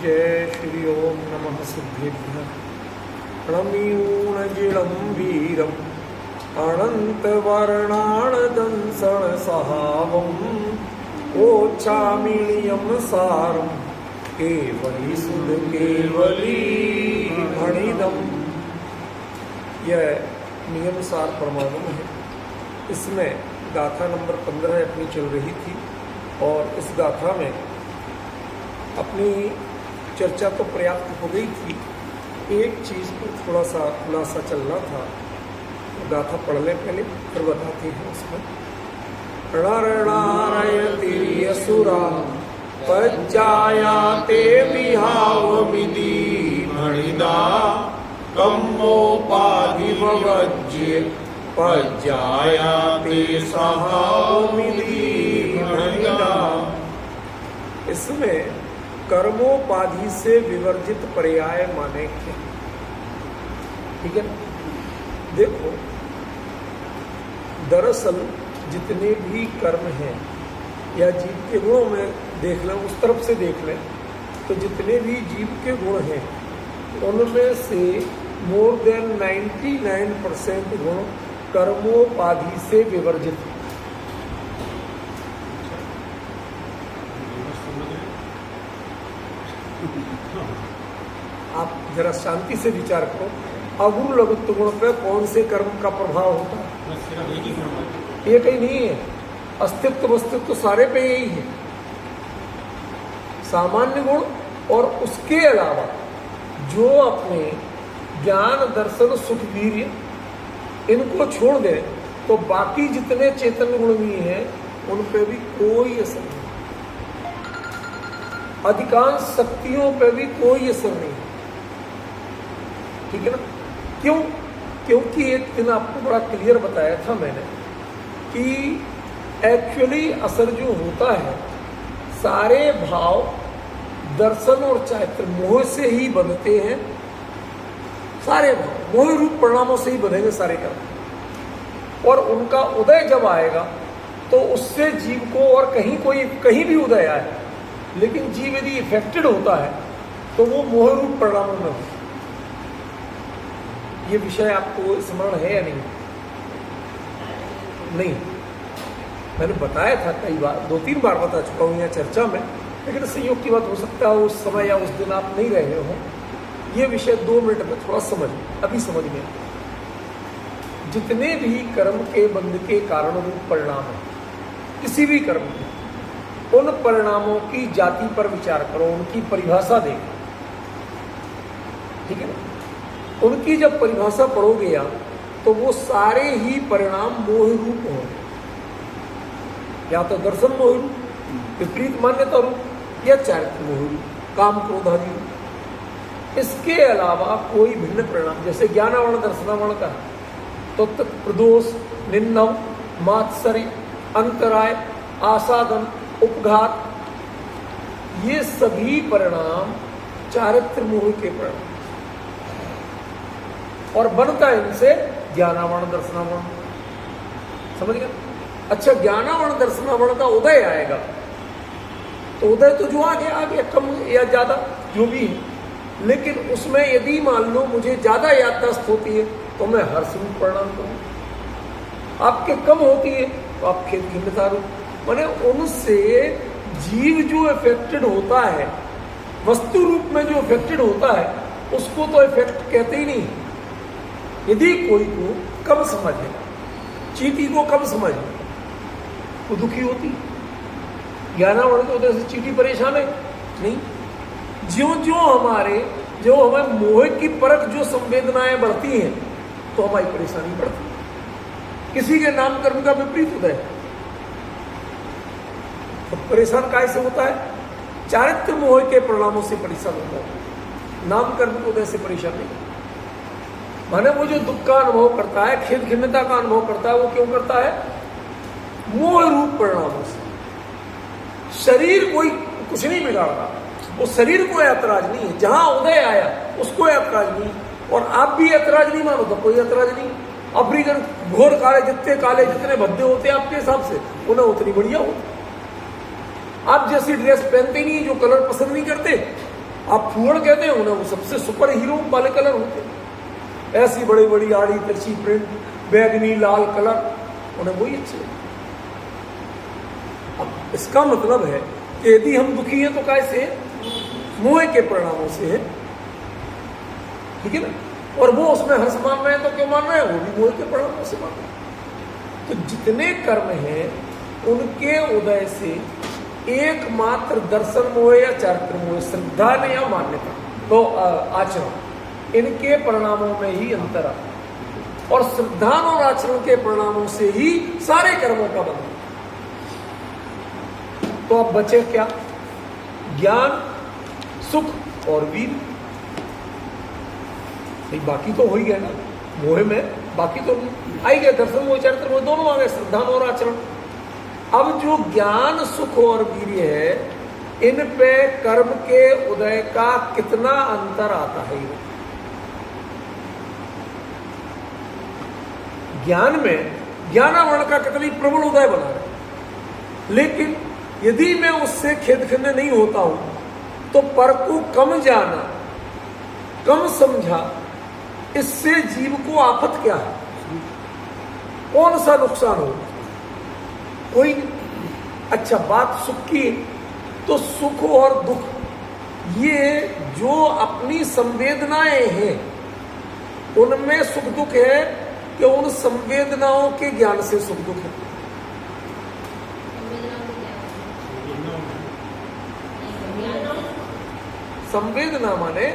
जय श्री ओम नमः सिद्धेभ्यः। प्रणमीयूणजिलं वीरम् अनन्तवर्णाणदंसणसहावम् ओच्छामिलियं सारं केवली सुध केवली भणिदम्। यह नियम सार प्रमाणम है। इसमें गाथा नंबर 15 अपनी चल रही थी और इस गाथा में अपनी चर्चा तो पर्याप्त हो गई थी। एक चीज़ पर थोड़ा सा खुलासा चलना था। गाथा पढ़ लें पहले, फिर बताते हैं उसमें। रणरणयतिर्यसुरा पज्जायाते विहाव विधि भणिदा कम्मोपाधिवज्य पज्जायाते सहाविधि भणिदा। इसमें कर्मोपाधि से विवर्जित पर्याय माने क्या? ठीक है, देखो दरअसल जितने भी कर्म हैं या जीव के गुणों में देख लें, उस तरफ से देख लें तो जितने भी जीव के गुण हैं उनमें से मोर देन 99% गुण कर्मोपाधि से विवर्जित हैं। आप जरा शांति से विचार करो, अगुण लघुत्व गुण पे कौन से कर्म का प्रभाव होता है? एक ही नहीं है, अस्तित्व वस्तित्व सारे पे यही है। सामान्य गुण और उसके अलावा जो अपने ज्ञान दर्शन सुख वीर्य इनको छोड़ दें तो बाकी जितने चेतन गुण भी हैं उन पे भी कोई असर नहीं, अधिकांश शक्तियों पे भी कोई असर नहीं। ठीक है ना? क्यों? क्योंकि एक दिन आपको बड़ा क्लियर बताया था मैंने कि एक्चुअली असर जो होता है सारे भाव दर्शन और चारित्र मोह से ही बनते हैं। सारे भाव मोह रूप परिणामों से ही बनेंगे सारे कर्म, और उनका उदय जब आएगा तो उससे जीव को, और कहीं भी उदय आए, लेकिन जीव यदि इफेक्टेड होता है तो वो मोह रूप परिणामों में होता है। ये विषय आपको स्मरण है या नहीं? नहीं, मैंने बताया था कई बार, 2-3 बार बता चुका हूँ यहाँ चर्चा में, लेकिन संयोग की बात हो सकता है उस समय या उस दिन आप नहीं रहे हो। ये विषय 2 मिनट में थोड़ा समझ, अभी समझ में। जितने भी कर्म के बंध के कारण रूप परिणाम है किसी भी कर्म के, उन परिणामों की जाति पर विचार करो, उनकी परिभाषा देखो। ठीक है ना? उनकी जब परिभाषा पढ़ोगे या तो वो सारे ही परिणाम मोह रूप होंगे, या तो दर्शन मोह रूप, विपरीत मान्यता रूप, या चारित्र मोह रूप, काम क्रोध आदि रूप। इसके अलावा कोई भिन्न परिणाम, जैसे ज्ञानावरण दर्शनावरण का तो प्रदोष, निन्नव, मात्सर्य, अंतराय, आसादन, उपघात, ये सभी परिणाम चारित्र मोह के परिणाम, और बनता है इनसे ज्ञानावरण दर्शनावरण। समझ गए? अच्छा, ज्ञानावरण दर्शनावरण का उदय आएगा तो उदय तो जो आगे कम या ज्यादा जो भी है, लेकिन उसमें यदि मान लो मुझे ज्यादा याददाश्त होती है तो मैं हर्ष रूप परिणाम करूँ, आपके कम होती है तो आप खेद खिन्नता रूप, माने उनसे जीव जो इफेक्टेड होता है, वस्तु रूप में जो इफेक्टेड होता है उसको तो इफेक्ट कहते ही नहीं। यदि कोई को कम समझ है, चींटी को कम समझ है, वो दुखी होती है। ज्ञानावरण के उदय से चींटी परेशान है नहीं। जो हमें मोह की परख जो संवेदनाएं बढ़ती हैं तो हमारी परेशानी बढ़ती है। किसी के नाम कर्म का विपरीत उदय तो परेशान कैसे होता है? चारित्र मोह के परिणामों से परेशान होता है, नाम कर्म के उदय से परेशान नहीं। माने वो जो दुख का अनुभव करता है, खेद खिन्नता का अनुभव करता है, वो क्यों करता है? मोह रूप परिणामों से। शरीर कोई कुछ नहीं बिगाड़ रहा, वो शरीर को ऐतराज नहीं है, जहां उदय आया उसको ऐतराज नहीं, और आप भी ऐतराज नहीं मानो तो कोई ऐतराज नहीं। अफ्रीकन घोर काले जितने भद्दे होते हैं आपके हिसाब से, उन्हें उतनी बढ़िया होती। आप जैसी ड्रेस पहनते नहीं, जो कलर पसंद नहीं करते, आप फूहड़ कहते हो ना, वो सबसे सुपर हीरो वाले कलर होते हैं, ऐसी बड़ी बड़ी आड़ी तिरछी प्रिंट, बैगनी लाल कलर, उन्हें वही अच्छे लगते। अब इसका मतलब है कि यदि हम दुखी हैं तो कैसे? मोह के परिणामों से है, ठीक है ना। और वो उसमें हर्ष मान रहे हैं तो क्यों मान रहे हैं? वो भी मोह के परिणामों से मान रहे हैं। तो जितने कर्म हैं उनके उदय से एकमात्र दर्शन मोह या चारित्र मोह, श्रद्धा ने या मान्यता, तो आचरण, इनके परिणामों में ही अंतर आता है। और श्रद्धा और आचरण के परिणामों से ही सारे कर्मों का बंधन। तो अब बचे क्या? ज्ञान, सुख और वीर। बाकी तो हो ही गया ना मोह में, बाकी तो आ ही गया, दर्शन मोह चारित्र मोह दोनों आ गए, श्रद्धा और आचरण। अब जो ज्ञान, सुख और वीर्य है, इन पे कर्म के उदय का कितना अंतर आता है? ज्ञान में ज्ञानावरण का कितनी प्रबल उदय बना है, लेकिन यदि मैं उससे खेद खन्ने नहीं होता हूं तो पर को कम जाना, कम समझा, इससे जीव को आफत क्या है? कौन सा नुकसान हो? कोई नहीं। अच्छा, बात सुख की, तो सुख और दुख, ये जो अपनी संवेदनाएं हैं उनमें सुख दुख है कि उन संवेदनाओं के ज्ञान से सुख दुख है? संवेदना माने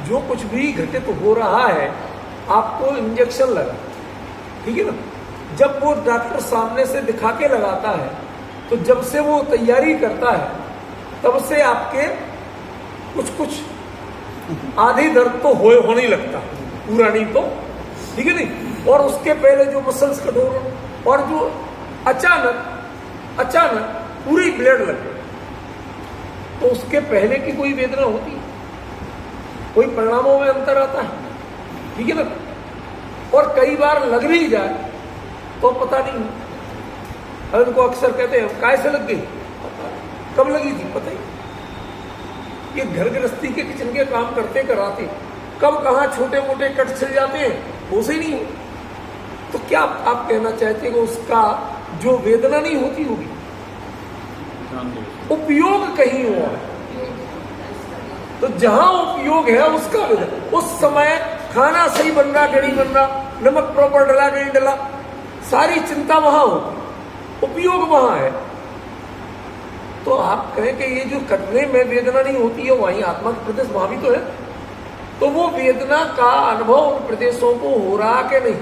जो कुछ भी घटित हो रहा है, आपको इंजेक्शन लगा, ठीक है ना, जब वो डॉक्टर सामने से दिखा के लगाता है, तो जब से वो तैयारी करता है तब से आपके कुछ कुछ आधी दर्द तो होने लगता, पूरा नहीं तो, ठीक है नहीं। और उसके पहले जो मसल्स कठोर, और जो अचानक पूरी ब्लेड लगे, तो उसके पहले की कोई वेदना होती है? कोई परिणामों में अंतर आता है, ठीक है ना। और कई बार लग भी जाए तो पता नहीं, उनको अक्सर कहते हैं काय से लग गई, कब लगी थी पता ही। ये घर गृहस्थी के किचन के काम करते कराते कब कहाँ छोटे मोटे कट छिल जाते हैं, वो से नहीं हो। तो क्या आप कहना चाहते हैं कि उसका जो वेदना नहीं होती होगी, उपयोग कहीं हुआ है, तो जहां उपयोग है उसका वेदना। उस समय खाना सही बन रहा कि नहीं बन रहा, नमक प्रॉपर डला नहीं डला, सारी चिंता वहां होती, उपयोग वहां है। तो आप कहें कि ये जो कटने में वेदना नहीं होती है, वहीं आत्मा का प्रदेश वहां भी तो है, तो वो वेदना का अनुभव उन प्रदेशों को हो रहा कि नहीं?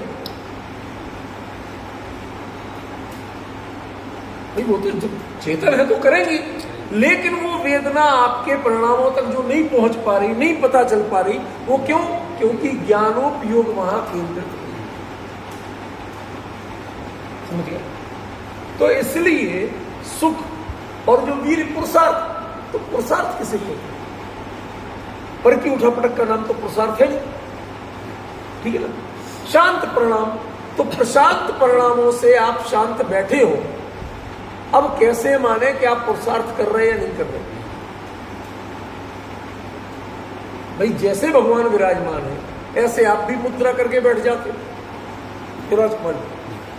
नहीं, वो तो चेतन है तो करेंगे, लेकिन वो वेदना आपके परिणामों तक जो नहीं पहुंच पा रही, नहीं पता चल पा रही, वो क्यों? क्योंकि ज्ञानोपयोग वहां केंद्रित है। समझ गया? तो इसलिए सुख और जो वीर पुरुषार्थ, तो पुरुषार्थ किसे कहते हैं? पर की उठा पटक का नाम तो पुरुषार्थ है, ठीक है ना। शांत परिणाम, तो प्रशांत परिणामों से आप शांत बैठे हो, अब कैसे माने कि आप पुरुषार्थ कर रहे हैं या नहीं कर रहे? भाई जैसे भगवान विराजमान है ऐसे आप भी मुद्रा करके बैठ जाते हो राजकुमार,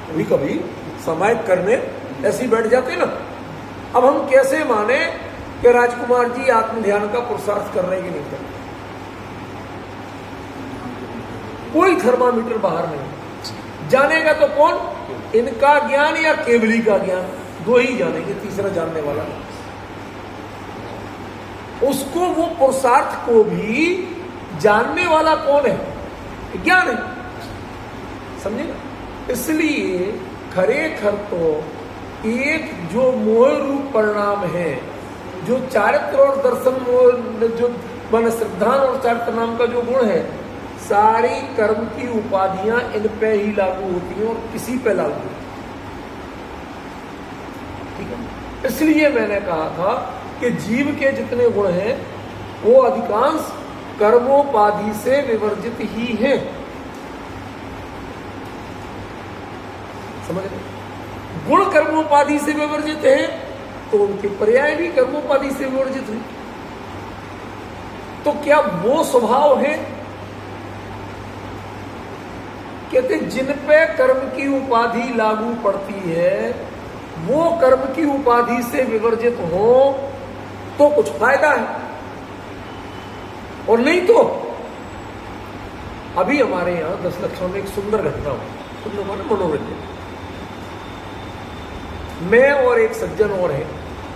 कभी कभी समय करने ऐसे बैठ जाते ना। अब हम कैसे माने कि राजकुमार जी आत्म ध्यान का पुरुषार्थ कर रहे हैं कि नहीं कर रहे? कोई थर्मामीटर बाहर नहीं जानेगा तो कौन? इनका ज्ञान या केवली का ज्ञान, दो ही जानेंगे, तीसरा जानने वाला। उसको वो पुरुषार्थ को भी जानने वाला कौन है? ज्ञान है, समझे ना। इसलिए खरेखर तो एक जो मोह रूप परिणाम है, जो चारित्र और दर्शन मोह, जो मन श्रद्धा और चारित्र नाम का जो गुण है, सारी कर्म की उपाधियां इन पे ही लागू होती हैं और किसी पे लागू होती है, ठीक है। इसलिए मैंने कहा था कि जीव के जितने गुण हैं वो अधिकांश कर्मोपाधि से विवर्जित ही हैं, समझ रहे? गुण कर्मोपाधि से विवर्जित है तो उनके पर्याय भी कर्मोपाधि से विवर्जित है। तो क्या वो स्वभाव है? कहते जिन पे कर्म की उपाधि लागू पड़ती है वो कर्म की उपाधि से विवर्जित हो तो कुछ फायदा है, और नहीं तो अभी हमारे यहां 10 लक्षण में एक सुंदर घटना हुई, सुंदर माने मनोरंजन। मैं और एक सज्जन और है,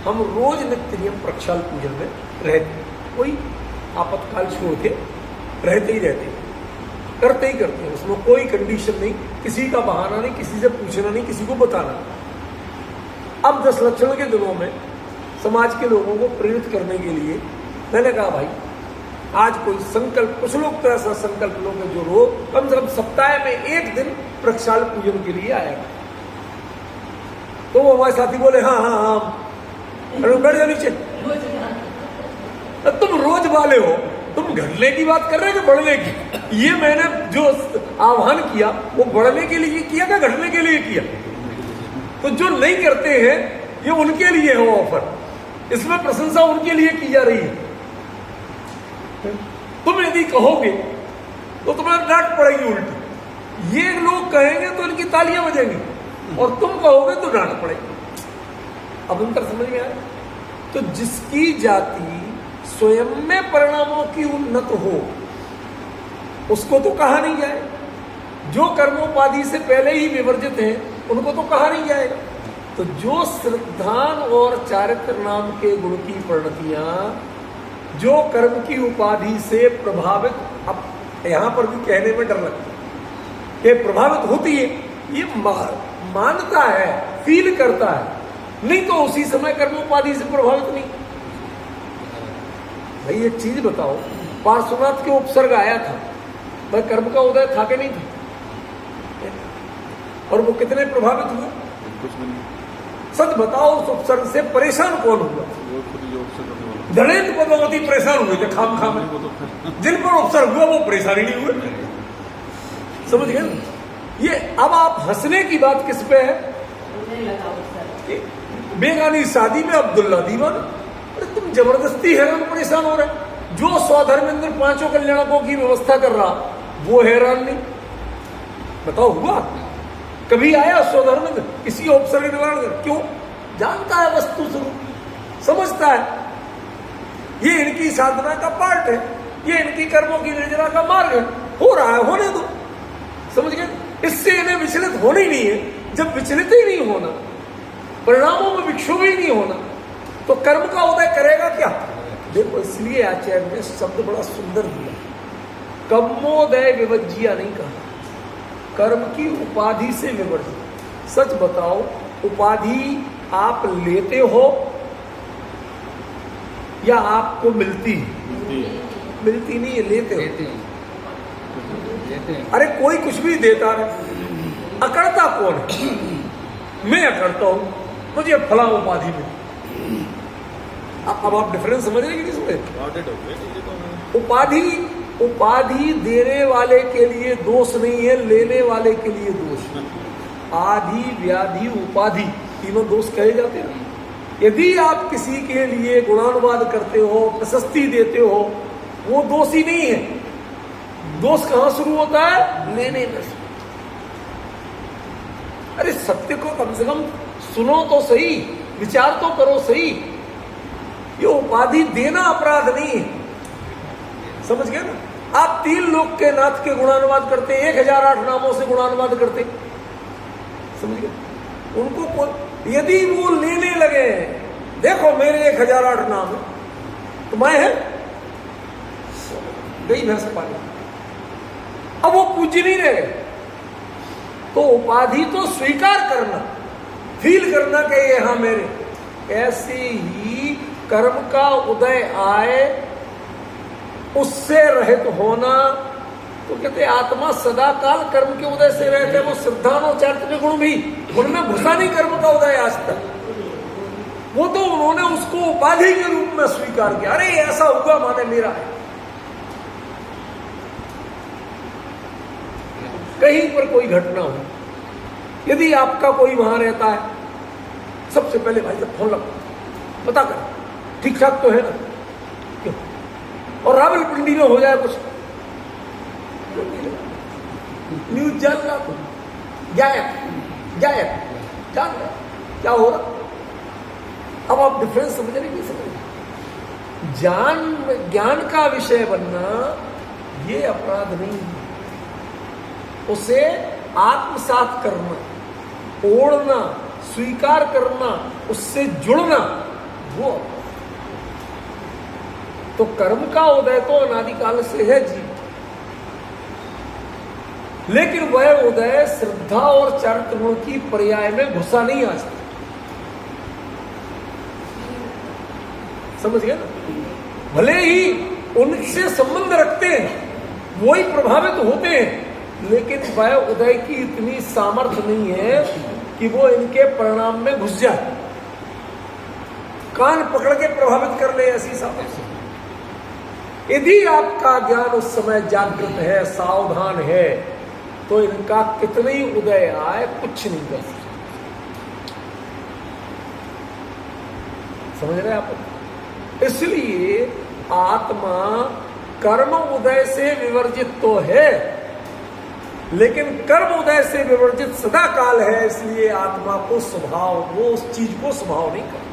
हम रोज नित्य नियम प्रक्षाल पूजन में रहते, कोई आपातकाल छोड़ के रहते ही रहते, करते ही करते हैं, उसमें कोई कंडीशन नहीं, किसी का बहाना नहीं, किसी से पूछना नहीं, किसी को बताना नहीं। अब 10 लक्षण के दिनों में समाज के लोगों को प्रेरित करने के लिए मैंने कहा भाई आज कोई संकल्प, कुछ लोग तो ऐसा संकल्प लोग जो रोज कम से कम सप्ताह में एक दिन प्रक्षाल पूजन के लिए आएगा। तो वो हमारे साथी बोले हाँ हाँ हाँ, अरे बैठ जाओ नीचे। तुम रोज वाले हो, तुम घटने की बात कर रहे हो कि बढ़ने की? ये मैंने जो आह्वान किया वो बढ़ने के लिए किया क्या घटने के लिए किया? तो जो नहीं करते हैं ये उनके लिए है ऑफर, इसमें प्रशंसा उनके लिए की जा रही है। तुम यदि कहोगे तो तुम्हें डांट पड़ेगी उल्टी, ये लोग कहेंगे तो इनकी तालियां बजेंगी, और तुम कहोगे तो डांट पड़ेगी। अब अंतर समझ में आया? तो जिसकी जाति स्वयं में परिणामों की उन्नत हो उसको तो कहा नहीं जाए, जो कर्मोपाधि से पहले ही विवर्जित हैं उनको तो कहा नहीं जाएगा। तो जो श्रद्धान और चारित्र नाम के गुण की परिणतियां जो कर्म की उपाधि से प्रभावित, अब यहां पर भी कहने में डर लगता है कि प्रभावित होती है, ये मानता है, फील करता है, नहीं तो उसी समय कर्मोपाधि से प्रभावित नहीं। भाई एक चीज बताओ, पार्श्वनाथ के उपसर्ग आया था, वह कर्म का उदय था कि नहीं था? और वो कितने प्रभावित हुए? कुछ नहीं। सच बताओ, उस उपसर्ग से परेशान कौन हुआ? धनेन्द्र पद्मावती परेशान हुए थे खाम खाम, जिन पर उपसर्ग हुआ वो परेशानी नहीं हुए। समझ गए? ये अब आप हंसने की बात किस पे है? बेगानी शादी में अब्दुल्ला दीवाना। अरे तुम जबरदस्ती हैरान परेशान हो रहे। जो स्वधर्मेंद्र 5 कल्याणकों की व्यवस्था कर रहा वो हैरान नहीं। बताओ हुआ कभी आया स्वधर्मेंद्र किसी उपसर्ग निवारण कर? क्यों? जानता है वस्तु स्वरूप, समझता है ये इनकी साधना का पार्ट है, ये इनकी कर्मों की निर्जरा का मार्ग है, हो रहा है, होने दो। समझ गए? इससे इन्हें विचलित होना ही नहीं है। जब विचलित ही नहीं होना, परिणामों में विक्षोभ ही नहीं होना, तो कर्म का उदय करेगा क्या? देखो इसलिए आचार्य ने शब्द बड़ा सुंदर दिया, कर्मोदय विवर्ज्य नहीं कहा, कर्म की उपाधि से विवर्जित। सच बताओ, उपाधि आप लेते हो या आपको मिलती? मिलती नहीं है, लेते हो। अरे कोई कुछ भी देता है, अकड़ता कौन है? मैं अकड़ता हूं, मुझे फला उपाधि में। अब आप डिफरेंस समझ रहे हैं इसमें? उपाधि देने वाले के लिए दोष नहीं है, लेने वाले के लिए दोष। आधि व्याधि उपाधि तीनों दोष कहे जाते हैं। यदि आप किसी के लिए गुणानुवाद करते हो, प्रशस्ति देते हो, वो दोष ही नहीं है। दोष कहां शुरू होता है? लेने में। अरे सत्य को कम से कम सुनो तो सही, विचार तो करो सही। ये उपाधि देना अपराध नहीं है, समझ गए ना? आप 3 लोक के नाथ के गुणानुवाद करते, 1008 नामों से गुणानुवाद करते, समझ गए? उनको यदि वो लेने लगे, देखो मेरे 1008 नाम है, तो मैं है गई भैंस पानी, अब वो पूज्य नहीं रह गए। तो उपाधि तो स्वीकार करना, फील करना कि ये हाँ मेरे। ऐसे ही कर्म का उदय आए, उससे रहित होना, तो कहते आत्मा सदा काल कर्म के उदय से रहते। वो श्रद्धान और चारित्र गुण भी उनमें घुसा नहीं कर्म का उदय आज तक। वो तो उन्होंने उसको उपाधि के रूप में स्वीकार किया। अरे ऐसा हुआ माने मेरा है। कहीं पर कोई घटना हो, यदि आपका कोई वहां रहता है, सबसे पहले भाई साहब फोन लगाओ, पता कर ठीक ठाक तो है ना? क्यों? और रावलपिंडी में हो जाए कुछ, न्यूज चल रहा तो गायब जान रहा क्या हो रहा। अब आप डिफरेंस समझ रहे नहीं समझ रहे। ज्ञान का विषय बनना ये अपराध नहीं है, उसे आत्मसात करना, ओढ़ना, स्वीकार करना, उससे जुड़ना, वो। तो कर्म का उदय तो अनादिकाल से है जी, लेकिन वह उदय श्रद्धा और चारित्र गुण की पर्याय में घुसा नहीं आ सकता। समझ गए ना। भले ही उनसे संबंध रखते हैं, वो ही प्रभावित होते हैं, लेकिन वह उदय की इतनी सामर्थ्य नहीं है कि वो इनके परिणाम में घुस जाए, कान पकड़ के प्रभावित कर ले, ऐसी सामर्थ्य। यदि आपका ज्ञान उस समय जागृत है, सावधान है, तो इनका कितने ही उदय आए कुछ नहीं कर सकते। समझ रहे आप। इसलिए आत्मा कर्म उदय से विवर्जित तो है, लेकिन कर्म उदय से विवर्जित सदा काल है। इसलिए आत्मा को स्वभाव, वो उस चीज को स्वभाव नहीं करता।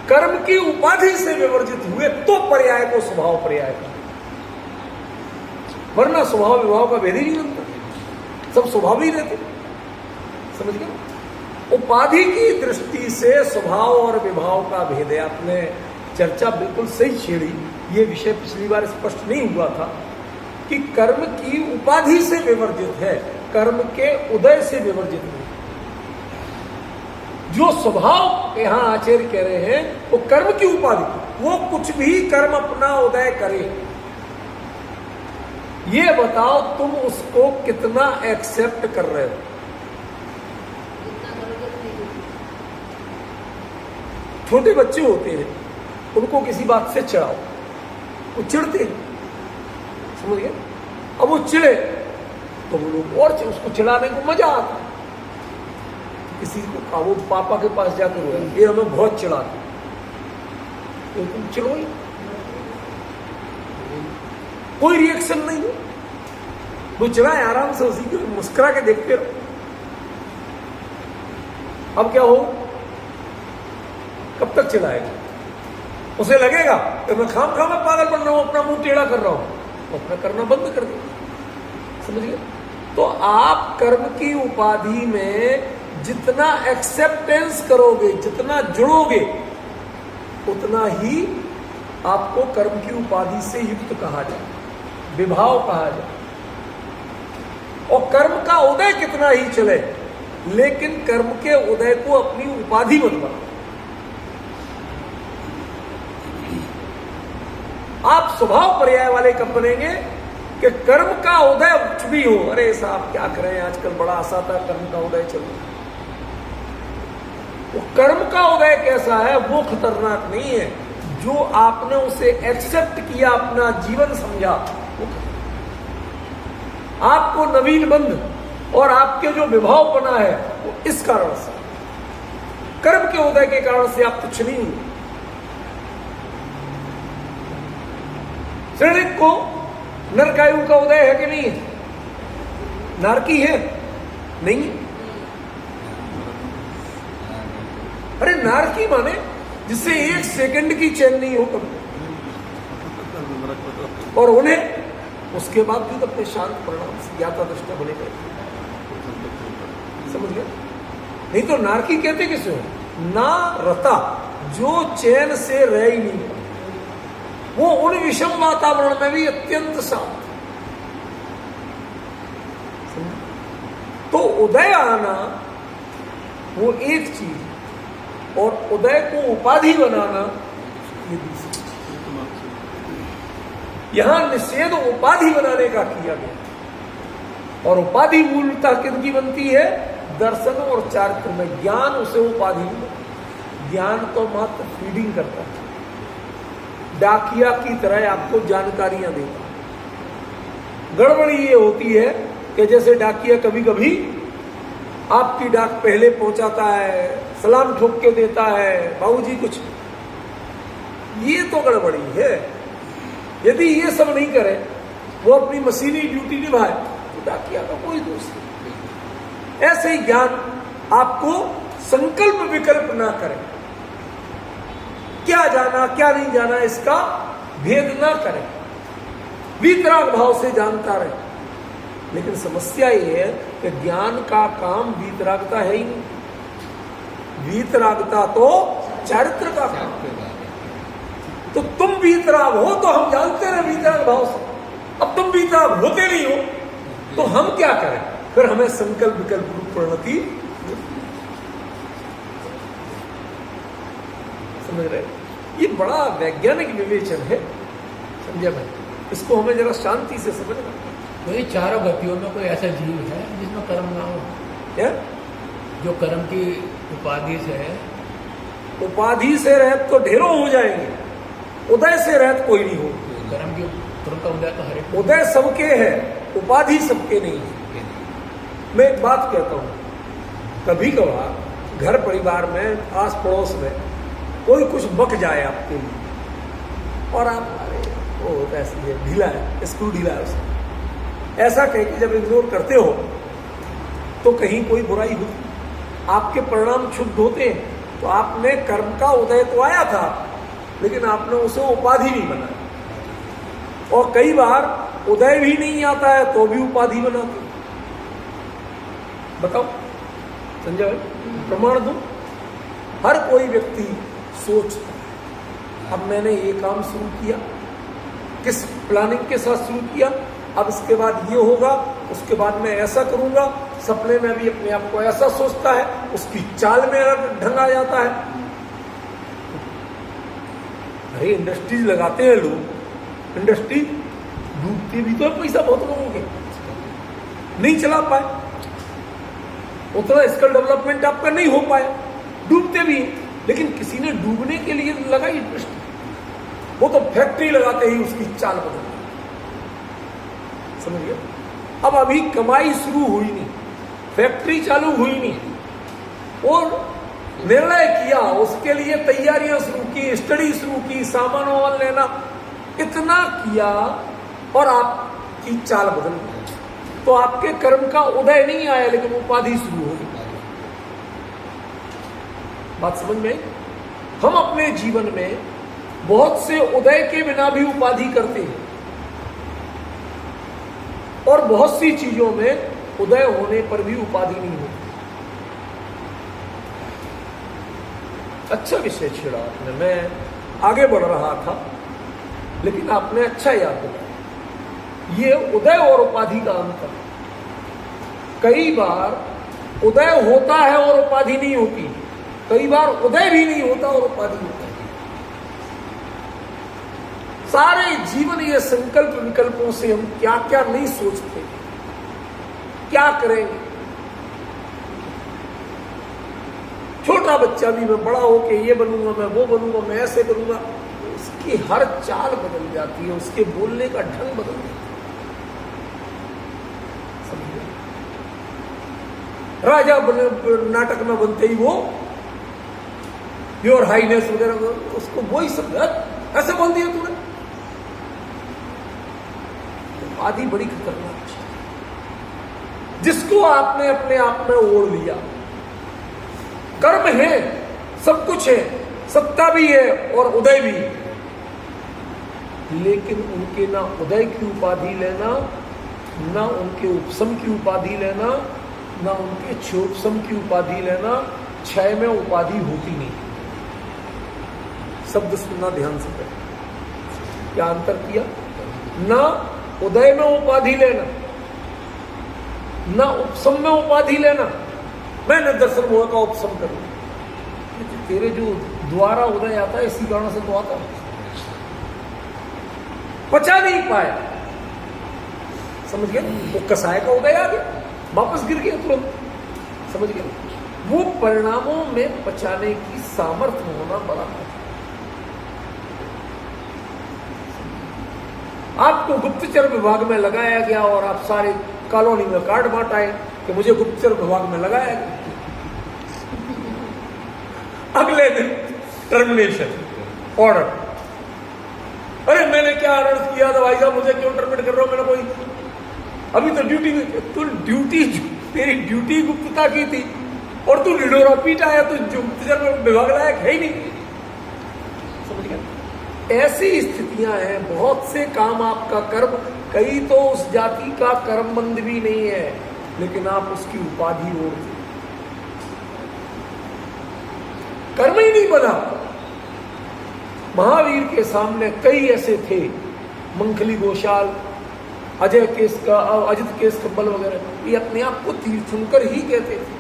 कर्म की उपाधि से विवर्जित हुए तो पर्याय को स्वभाव पर्याय का, वरना स्वभाव विभाव का भेद ही नहीं बनता, सब स्वभाव ही रहते। समझ गए। उपाधि की दृष्टि से स्वभाव और विभाव का भेद है। आपने चर्चा बिल्कुल सही छेड़ी। ये विषय पिछली बार स्पष्ट नहीं हुआ था कि कर्म की उपाधि से विवर्जित है, कर्म के उदय से विवर्जित नहीं। जो स्वभाव यहां आचार्य कह रहे हैं वो कर्म की उपाधि, वो कुछ भी कर्म अपना उदय करे, ये बताओ तुम उसको कितना एक्सेप्ट कर रहे हो। छोटे बच्चे होते हैं, उनको किसी बात से चिढ़ाओ, वो चिढ़ते हैं, समझ गए। अब वो चिढ़े तो वो लोग और उसको चिढ़ाने को मजा आता। किसी को वो पापा के पास जाकर रोए, ये हमें बहुत चिढ़ाते, तो तुम चिढ़ो ही, कोई रिएक्शन नहीं हो, वो चिढ़ाए आराम से, उसी को मुस्कुरा के देखते रहो। अब क्या हो, कब तक चिढ़ाएगा? उसे लगेगा कि मैं खाम में पागल बन रहा हूं, अपना मुंह टेढ़ा कर रहा हूं, तो अपना करना बंद कर दे। समझ गए। तो आप कर्म की उपाधि में जितना एक्सेप्टेंस करोगे, जितना जुड़ोगे, उतना ही आपको कर्म की उपाधि से युक्त कहा जाए, विभाव कहा जाए। और कर्म का उदय कितना ही चले, लेकिन कर्म के उदय को अपनी उपाधि मत बनाओ। आप स्वभाव पर्याय वाले कब बनेंगे कि कर्म का उदय कुछ भी हो, अरे साहब क्या करें आजकल बड़ा आसाता कर्म का उदय चल रहा है। वो कर्म का उदय कैसा है वो खतरनाक नहीं है, जो आपने उसे एक्सेप्ट किया, अपना जीवन समझा, वो आपको नवीन बंध और आपके जो विभाव बना है वो इस कारण से, कर्म के उदय के कारण से आप तुच्छ नहीं हुए। श्रेणिक को नरकायु का उदय है कि नहीं है? नारकी है? नहीं है। अरे नारकी माने जिससे एक सेकंड की चैन नहीं हो कभी, और उन्हें उसके बाद भी अपने शांत परिणाम से ज्ञाता दृष्टा बने गए। समझ गए। नहीं तो नारकी कहते किसे हो? ना रता, जो चैन से रह ही नहीं, वो उन विषम वातावरण में भी अत्यंत शांत। तो उदय आना वो एक चीज, और उदय को उपाधि बनाना ये दूसरी चीज। यहां निषेध उपाधि बनाने का किया गया, और उपाधि मूलतः किनकी बनती है? दर्शन और चारित्र में। ज्ञान उसे उपाधि नहीं। ज्ञान तो मात्र फीडिंग करता है, डाकिया की तरह आपको जानकारियां देता है। गड़बड़ी ये होती है कि जैसे डाकिया कभी कभी आपकी डाक पहले पहुंचाता है, सलाम ठोक के देता है, बाबूजी कुछ ये तो गड़बड़ी है। यदि ये सब नहीं करे, वो अपनी मशीनी ड्यूटी निभाए, तो डाकिया का कोई दोष नहीं। ऐसे ही ज्ञान आपको संकल्प विकल्प ना करे, क्या जाना क्या नहीं जाना इसका भेद ना करे, वीतराग भाव से जानता रहे। लेकिन समस्या ये है कि ज्ञान का काम वीतरागता है ही नहीं। वीतरागता तो चारित्र का काम। तो तुम वीतराग हो तो हम जानते रहे वीतराग भाव से। अब तुम वीतराग होते नहीं हो तो हम क्या करें? फिर हमें संकल्प विकल्प रूप प्रणति, समझ रहे? ये बड़ा वैज्ञानिक विवेचन है, समझे भाई? इसको हमें जरा शांति से समझना। तो ये चारों गतियों में कोई ऐसा जीव है जिसमें कर्म ना हो? क्या? जो कर्म की उपाधि से है। उपाधि से रहत तो ढेरों हो जाएंगे, उदय से रहत कोई नहीं हो। कर्म का उदय तो हर एक, उदय सबके है, उपाधि सबके नहीं है। मैं एक बात कहता हूं, कभी कभार घर परिवार में, आस पड़ोस में कोई कुछ बक जाए आपके लिए और आप, अरे वो ऐसी है, ढीला है, स्क्रू ढीला है उसका, ऐसा कह के जब इग्नोर करते हो तो कहीं कोई बुराई होती, आपके परिणाम क्षुब्ध होते हैं। तो आपने कर्म का उदय तो आया था, लेकिन आपने उसे उपाधि नहीं बनाया। और कई बार उदय भी नहीं आता है तो भी उपाधि बनाते। बताओ संजय भाई, प्रमाण दो। हर कोई व्यक्ति सोचता है, अब मैंने ये काम शुरू किया, किस प्लानिंग के साथ शुरू किया, अब इसके बाद ये होगा, उसके बाद मैं ऐसा करूंगा। सपने में भी अपने आप को ऐसा सोचता है, उसकी चाल में ढंग आ जाता है। अरे इंडस्ट्रीज लगाते हैं लोग, इंडस्ट्री डूबती भी तो है, पैसा बहुत लोगों के नहीं चला पाए, उतना स्किल डेवलपमेंट आपका नहीं हो पाया, डूबते भी। लेकिन किसी ने डूबने के लिए लगाई इंडस्ट्री, वो तो फैक्ट्री लगाते ही उसकी चाल बदल, समझ गए? अब अभी कमाई शुरू हुई नहीं, फैक्ट्री चालू हुई नहीं, और निर्णय किया, उसके लिए तैयारियां शुरू की, स्टडी शुरू की, सामान वामान लेना, इतना किया और आपकी चाल बदल गई। तो आपके कर्म का उदय नहीं आया, लेकिन उपाधि शुरू हो गई। बात समझ में आई? हम अपने जीवन में बहुत से उदय के बिना भी उपाधि करते हैं, और बहुत सी चीजों में उदय होने पर भी उपाधि नहीं होती। अच्छा विषय छेड़ा आपने, मैं आगे बढ़ रहा था लेकिन आपने अच्छा याद दिलाया। ये उदय और उपाधि का अंतर। कई बार उदय होता है और उपाधि नहीं होती, कई बार उदय भी नहीं होता और उपाधि होता है। सारे जीवन ये संकल्प विकल्पों से हम क्या क्या नहीं सोचते, क्या करेंगे। छोटा बच्चा भी, मैं बड़ा होके ये बनूंगा, मैं वो बनूंगा, मैं ऐसे करूंगा, उसकी हर चाल बदल जाती है, उसके बोलने का ढंग बदल जाता है। राजा नाटक में बनते ही वो योर हाईनेस वगैरह, उसको वही समझा, ऐसे बोल दिया तूने। आदि बड़ी खतरनाक चीज, जिसको आपने अपने आप में ओढ़ लिया। कर्म है, सब कुछ है, सत्ता भी है और उदय भी, लेकिन उनके ना उदय की उपाधि लेना, ना उनके उपशम की उपाधि लेना, ना उनके क्षयोपशम की उपाधि लेना। क्षय में उपाधि होती नहीं। शब्द सुनना ध्यान से करें, क्या अंतर किया? ना उदय में उपाधि लेना, ना उपशम में उपाधि लेना। मैंने दर्शन मोह का उपशम कर लिया, तेरे जो द्वारा उदय आता है इसी कारण से तो आता है, पचा नहीं पाया, समझ गया? वो कसाय का उदय आ गया, वापस गिर गया तुरंत, समझ गया? वो परिणामों में पचाने की सामर्थ्य होना बड़ा है। आपको गुप्तचर विभाग में लगाया गया और आप सारे कॉलोनी में कार्ड बांट आए कि मुझे गुप्तचर विभाग में लगाया गया। अगले दिन टर्मिनेशन ऑर्डर, अरे मैंने क्या अनर्थ किया था भाई साहब, मुझे क्यों टर्मिनेट कर रहे हो? मैंने कोई अभी तो ड्यूटी तेरी ड्यूटी गुप्तता की थी और तू लिडोरा पीट आया, तो गुप्तचर में विभाग लायक है ही नहीं। समझ गया? ऐसी स्थितियां हैं। बहुत से काम आपका कर्म, कई तो उस जाति का कर्मबंध भी नहीं है, लेकिन आप उसकी उपाधि ओढ़ कर्म ही नहीं बना। महावीर के सामने कई ऐसे थे, मंखली घोषाल, अजय केस का, अजित केस कब्बल वगैरह, ये अपने आप को तीर्थंकर ही कहते थे।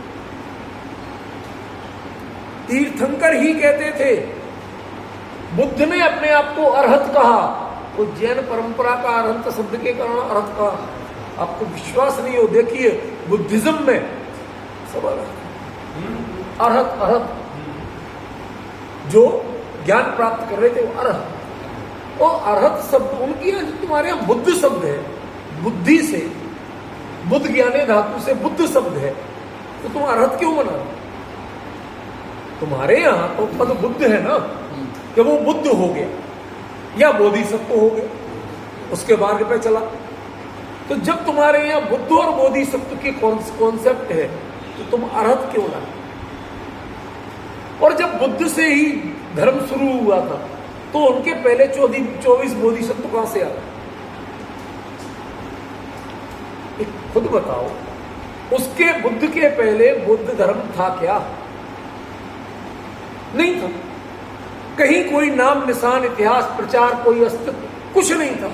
तीर्थंकर ही कहते थे। बुद्ध ने अपने आप को अरहत कहा, वो जैन परंपरा का अरहंत शब्द के कारण अरहत कहा। आपको विश्वास नहीं हो, देखिए बुद्धिज्म में सब अरहत अरहत जो ज्ञान प्राप्त कर रहे थे वो अरहत। और अरहत शब्द उनकी है, तुम्हारे यहां बुद्ध शब्द है, बुद्धि से, बुद्ध ज्ञाने धातु से बुद्ध शब्द है, तो तुम अरहत क्यों बना? तुम्हारे यहां तो पद बुद्ध है ना, कि वो बुद्ध हो गया या बोधिसत्व हो गया, उसके मार्ग पे चला। तो जब तुम्हारे यहां बुद्ध और बोधिसत्व के कॉन्सेप्ट है, तो तुम अरहत क्यों ना? और जब बुद्ध से ही धर्म शुरू हुआ था, तो उनके पहले 24 बोधिसत्व कहां से आए? खुद बताओ, उसके बुद्ध के पहले बुद्ध धर्म था क्या? नहीं था। कहीं कोई नाम निशान, इतिहास, प्रचार, कोई अस्तित्व कुछ नहीं था।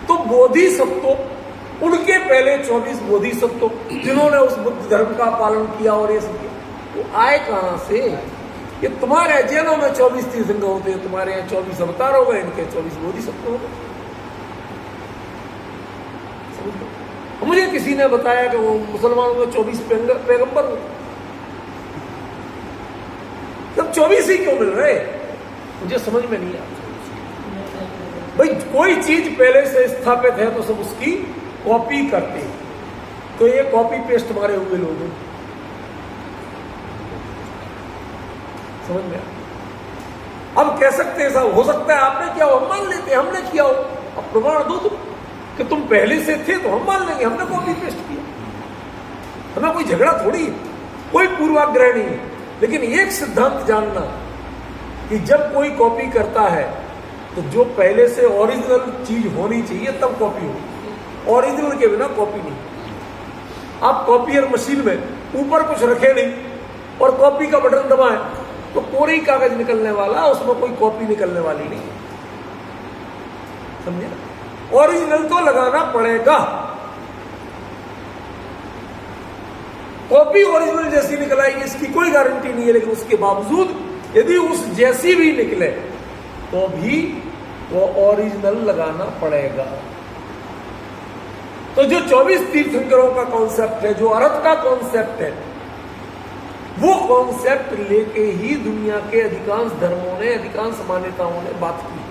तो बोधिसत्व, उनके पहले 24 बोधिसत्व जिन्होंने उस बुद्ध धर्म का पालन किया और ये सब किया, वो आए कहां से? ये तुम्हारे जैनों में 24 तीर्थंकर होते हैं, तुम्हारे यहाँ 24 अवतार हो गए, इनके 24 बोधिसत्व हो गए। मुझे किसी ने बताया कि वो मुसलमानों में 24 पैगंबर हो, तब 24 ही क्यों मिल रहे? मुझे समझ में नहीं आता। भाई कोई चीज पहले से स्थापित है तो सब उसकी कॉपी करते हैं, तो ये कॉपी पेस्ट मारे हुए लोग हैं। समझ में? अब कह सकते हैं साहब, हो सकता है आपने किया हो, हम मान लेते हैं हमने किया हो, अब प्रमाण दो तुम कि तुम पहले से थे तो हम मान लेंगे हमने कॉपी पेस्ट किया। हमें कोई झगड़ा थोड़ी है, कोई पूर्वाग्रह नहीं है। लेकिन एक सिद्धांत जानना कि जब कोई कॉपी करता है तो जो पहले से ओरिजिनल चीज होनी चाहिए तब कॉपी हो, ओरिजिनल के बिना कॉपी नहीं। आप कॉपियर मशीन में ऊपर कुछ रखे नहीं और कॉपी का बटन दबाएं तो कोरी कागज निकलने वाला, उसमें कोई कॉपी निकलने वाली नहीं। समझे? ओरिजिनल तो लगाना पड़ेगा। कॉपी ओरिजिनल जैसी निकल आएगी इसकी कोई गारंटी नहीं है, लेकिन उसके बावजूद यदि उस जैसी भी निकले तो भी वो ओरिजिनल लगाना पड़ेगा। तो जो 24 तीर्थंकरों का कॉन्सेप्ट है, जो अरहत का कॉन्सेप्ट है, वो कॉन्सेप्ट लेके ही दुनिया के अधिकांश धर्मों ने, अधिकांश मान्यताओं ने बात की।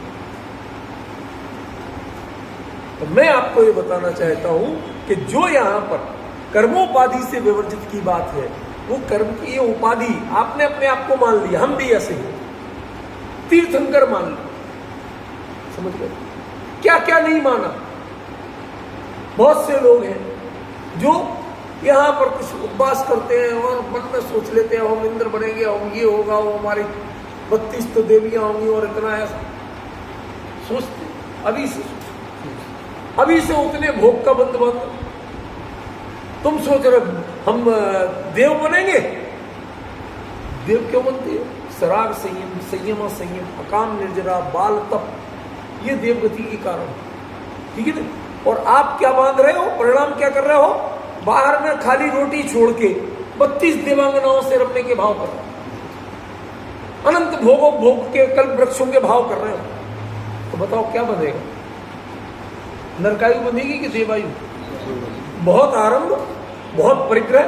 तो मैं आपको ये बताना चाहता हूं कि जो यहां पर कर्मोपाधि से विवर्जित की बात है, वो कर्म की ये उपाधि आपने अपने आप को मान लिया, हम भी ऐसे ही तीर्थंकर मान लिया। समझ गए? क्या क्या नहीं माना। बहुत से लोग हैं जो यहां पर कुछ उपवास करते हैं और मन में सोच लेते हैं हम इंद्र बनेंगे, हम ये होगा, वो हमारी 32 तो देवियां होंगी और इतना ऐसा सोचते। अभी से उतने भोग का बंदोबस्त तुम सोच रहे हम देव बनेंगे। देव क्यों बनते हैं? सराग संयम, संयम संयम, अकाम निर्जरा, बाल तप, ये देवगति के कारण। ठीक है ना? और आप क्या बांध रहे हो? परिणाम क्या कर रहे हो? बाहर में खाली रोटी छोड़ के 32 देवांगनाओं से रमने के भाव कर रहे हो, अनंत भोग के कल्प वृक्षों के भाव कर रहे हो। तो बताओ क्या बनेगा? नरकायु बनेगी कि देवायु? बहुत आरंभ, बहुत परिग्रह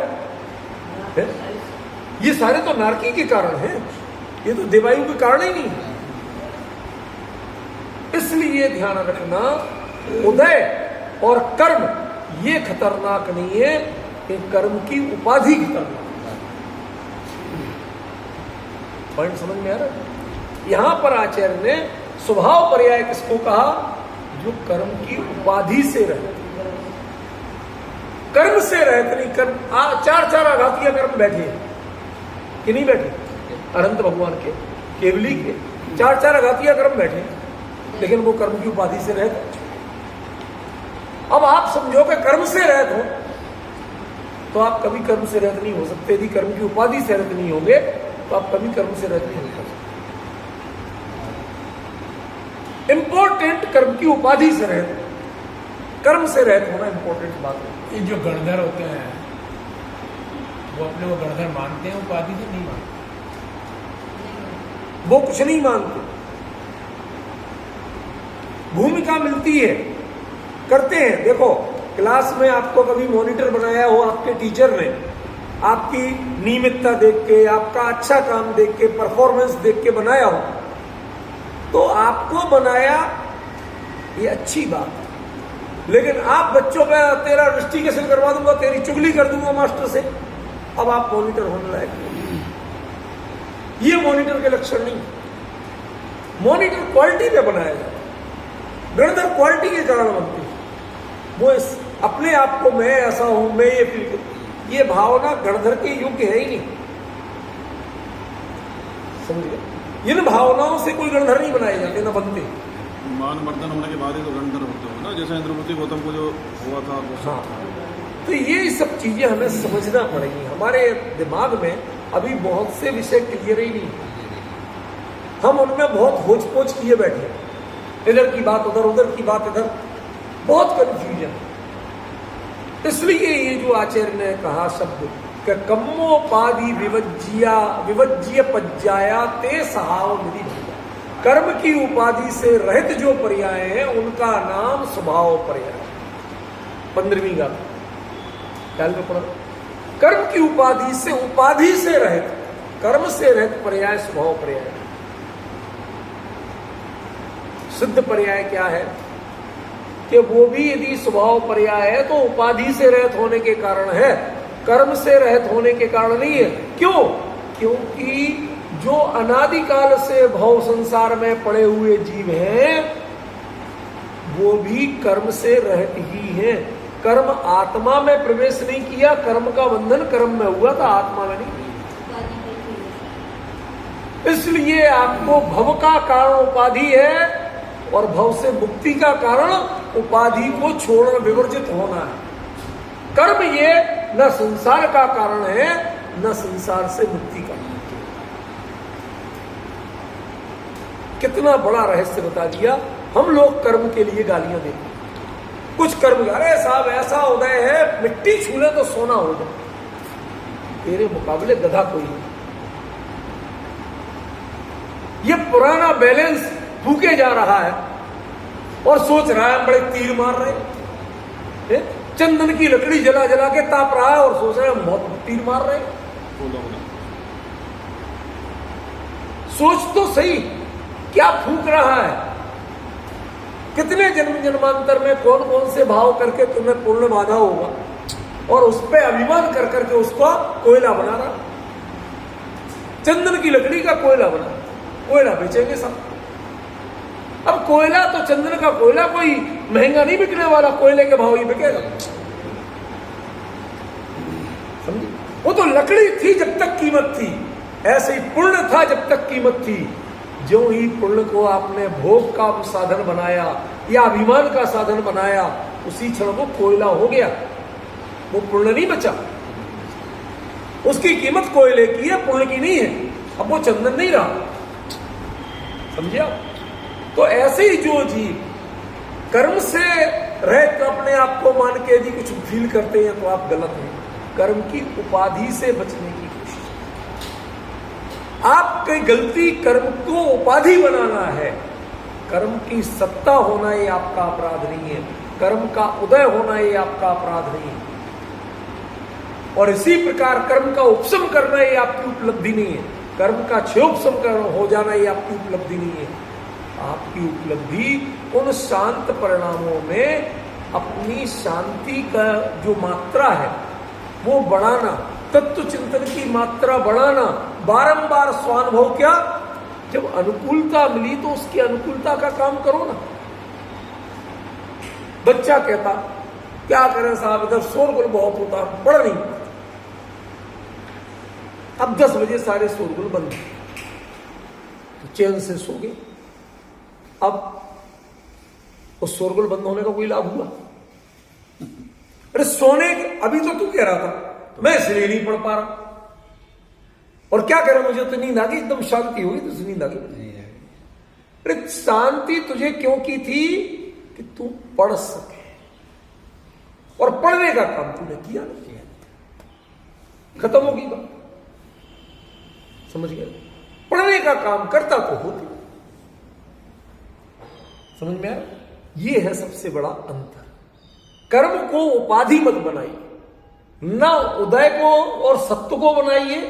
है। ये सारे तो नारकी के कारण हैं, ये तो देवायु के कारण ही नहीं। इसलिए ध्यान रखना, उदय और कर्म ये खतरनाक नहीं है, ये कर्म की उपाधि खतरनाक। पॉइंट समझ में आ रहा है? यहां पर आचार्य ने स्वभाव पर्याय किसको कहा? जो कर्म की उपाधि से रहते, कर्म से रहते नहीं। कर्म चार चार आघातिया कर्म बैठे कि नहीं बैठे? अनंत भगवान के, केवली के चार चार आघातिया कर्म बैठे, लेकिन वो कर्म की उपाधि से रहते। अब आप समझो कि कर्म से रहते हो तो आप कभी कर्म से रहित नहीं हो सकते। यदि कर्म की उपाधि से रहित नहीं होंगे तो आप कभी कर्म से रहित नहीं हो सकते। इंपॉर्टेंट कर्म की उपाधि से रहित, कर्म से रहित होना इंपॉर्टेंट बात है। ये जो गणधर होते हैं वो अपने को गणधर मानते हैं, उपाधि से नहीं मानते। वो कुछ नहीं मानते, भूमिका मिलती है, करते हैं। देखो क्लास में आपको कभी मॉनिटर बनाया हो आपके टीचर ने, आपकी नियमितता देख के, आपका अच्छा काम देख के, परफॉर्मेंस देख के बनाया हो, तो आपको बनाया ये अच्छी बात है। लेकिन आप बच्चों का तेरा इन्वेस्टिगेशन करवा दूंगा, तेरी चुगली कर दूंगा मास्टर से, अब आप मॉनिटर होने लायक नहीं। ये मॉनिटर के लक्षण नहीं। मॉनिटर क्वालिटी पे बनाया जाए, गणधर क्वालिटी के कारण बनती है। वो अपने आप को मैं ऐसा हूं, मैं ये फील करूं, ये भावना गणधर के योग्य है ही नहीं। समझिए, इन भावनाओं से कोई गणधर नहीं बनाए जाते, ना बनते। मान मर्दन होने के बाद ही तो गणधर होते हो ना, जैसे इंद्रपति गौतम को जो हुआ था वो। हाँ, तो ये सब चीजें हमें समझना पड़ेगी। हमारे दिमाग में अभी बहुत से विषय क्लियर ही नहीं, हम उनमें बहुत होच पोच किए बैठे, इधर की बात उधर, उधर की बात इधर, बहुत कंफ्यूजन। इसलिए ये जो आचार्य ने कहा शब्द कि कम्मोपाधि विवज्य पज्जाया ते सहाव निधि भैया, कर्म की उपाधि से रहित जो पर्याय है उनका नाम स्वभाव पर्याय। 15वीं गाथा ख्याल में पड़ा, कर्म की उपाधि से रहित, कर्म से रहित पर्याय स्वभाव पर्याय। सिद्ध पर्याय क्या है कि वो भी यदि स्वभाव पर्याय है तो उपाधि से रहित होने के कारण है, कर्म से रहित होने के कारण नहीं है। क्यों? क्योंकि जो अनादिकाल से भव संसार में पड़े हुए जीव हैं वो भी कर्म से रहित ही हैं। कर्म आत्मा में प्रवेश नहीं किया, कर्म का बंधन कर्म में हुआ था, आत्मा में नहीं। इसलिए आपको भव का कारण उपाधि है और भव से मुक्ति का कारण उपाधि को छोड़ना, विवर्जित होना है। कर्म ये न संसार का कारण है न संसार से मुक्ति का। कितना बड़ा रहस्य बता दिया। हम लोग कर्म के लिए गालियां देते हैं। कुछ कर्म, अरे साहब ऐसा उदय है, मिट्टी छूले तो सोना हो जाए, तेरे मुकाबले गधा कोई नहीं। ये पुराना बैलेंस फूके जा रहा है और सोच रहा है बड़े तीर मार रहे, चंदन की लकड़ी जला जला के ताप रहा है और सोच रहे हैं बहुत तीर मार रहे। सोच तो सही, क्या फूक रहा है? कितने जन्म जन्मांतर में कौन कौन से भाव करके तुम्हें पुण्य बांधा होगा और उस पर अभिमान कर करके उसको कोयला बना रहा। चंदन की लकड़ी का कोयला बना, कोयला बेचेंगे सब। अब कोयला तो चंदन का कोयला कोई महंगा नहीं बिकने वाला, कोयले के भाव ही बिकेगा। समझे? वो तो लकड़ी थी जब तक कीमत थी, ऐसे ही पुण्य था जब तक कीमत थी। जो ही पुण्य को आपने भोग का साधन बनाया या अभिमान का साधन बनाया, उसी क्षण वो कोयला हो गया, वो पुण्य नहीं बचा। उसकी कीमत कोयले की है, पुण्य की नहीं है। अब वो चंदन नहीं रहा। समझिए? तो ऐसे ही जो जीव कर्म से रहित अपने आप को मान के यदि कुछ फील करते हैं तो आप गलत हैं। कर्म की उपाधि से बचने की कोशिश। आपकी गलती कर्म को उपाधि बनाना है। कर्म की सत्ता होना ये आपका अपराध नहीं है, कर्म का उदय होना ये आपका अपराध नहीं है। और इसी प्रकार कर्म का उपशम करना ये आपकी उपलब्धि नहीं है, कर्म का क्षयोपशम हो जाना ये आपकी उपलब्धि नहीं है। आपकी उपलब्धि उन शांत परिणामों में अपनी शांति का जो मात्रा है वो बढ़ाना, तत्व चिंतन की मात्रा बढ़ाना, बारंबार स्वानुभव क्या जब अनुकूलता मिली तो उसकी अनुकूलता का काम करो ना। बच्चा कहता क्या करें साहब, इधर शोरगुल बहुत होता, पढ़ नहीं पाता। अब 10 बजे सारे शोरगुल बंद, तो चैन से सो गए। अब उस शोरगुल बंद होने का कोई लाभ हुआ? अरे सोने, अभी तो तू कह रहा था मैं इसलिए नहीं पढ़ पा रहा, और क्या कह रहा, मुझे तो नींद आ गई, एकदम शांति होगी, तो नींद आ गई। अरे शांति तुझे क्यों की थी? कि तू पढ़ सके, और पढ़ने का काम तूने किया नहीं किया, खत्म होगी बात। समझ गए? पढ़ने का काम करता तो होती। समझ में आया? ये है सबसे बड़ा अंतर। कर्म को उपाधि मत बनाइए, ना उदय को और सत्व को बनाइए,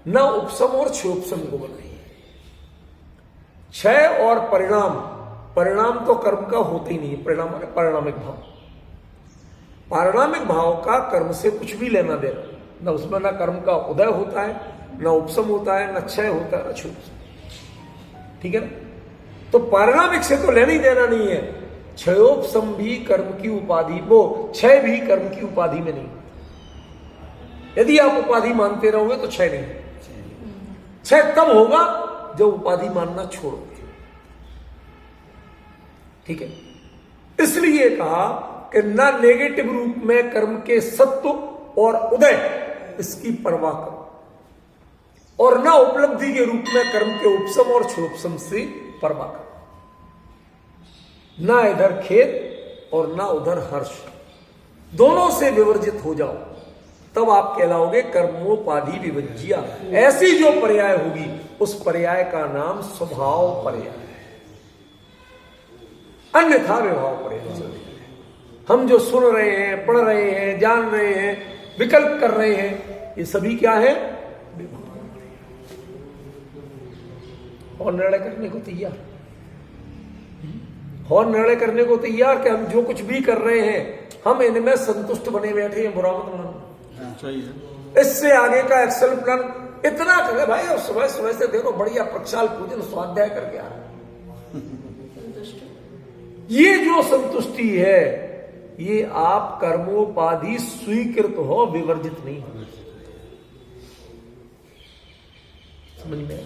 ना उपशम और क्षयोपशम को बनाइए। क्षय और परिणाम, परिणाम तो कर्म का होता ही नहीं है। परिणाम माने परिणामिक भाव, पारिणामिक भाव का कर्म से कुछ भी लेना देना, ना उसमें ना कर्म का उदय होता है, ना उपशम होता है, ना क्षय होता है, ना क्षयोपशम। ठीक है ना? तो पारिणामिक से तो लेना ही देना नहीं है। क्षयोपशम भी कर्म की उपाधि, वो क्षय भी कर्म की उपाधि में नहीं। यदि आप उपाधि मानते रहोगे तो क्षय नहीं, क्षय तब होगा जब उपाधि मानना छोड़ोगे। ठीक है? इसलिए कहा कि ना नेगेटिव रूप में कर्म के सत्व और उदय इसकी परवाह करो, और ना उपलब्धि के रूप में कर्म के उपशम और क्षयोपशम से परवाह करो। ना इधर खेद और ना उधर हर्ष, दोनों से विवर्जित हो जाओ, तब आप कहलाओगे कर्मोपाधि विवर्ज्या। ऐसी जो पर्याय होगी उस पर्याय का नाम स्वभाव पर्याय है, अन्यथा विभाव पर्याय। हम जो सुन रहे हैं, पढ़ रहे हैं, जान रहे हैं, विकल्प कर रहे हैं, ये सभी क्या है? और निर्णय करने को तैयार, और निर्णय करने को तैयार कि हम जो कुछ भी कर रहे हैं हम इनमें संतुष्ट बने बैठे हैं, बुरा मत मानो। इससे आगे का एक्शन प्लान इतना करे भाई, और सुबह सुबह से देखो बढ़िया प्रक्षाल पूजन स्वाध्याय करके आ रहे। ये जो संतुष्टि है ये आप कर्मोपाधि स्वीकृत हो, विवर्जित नहीं हो। समझ में?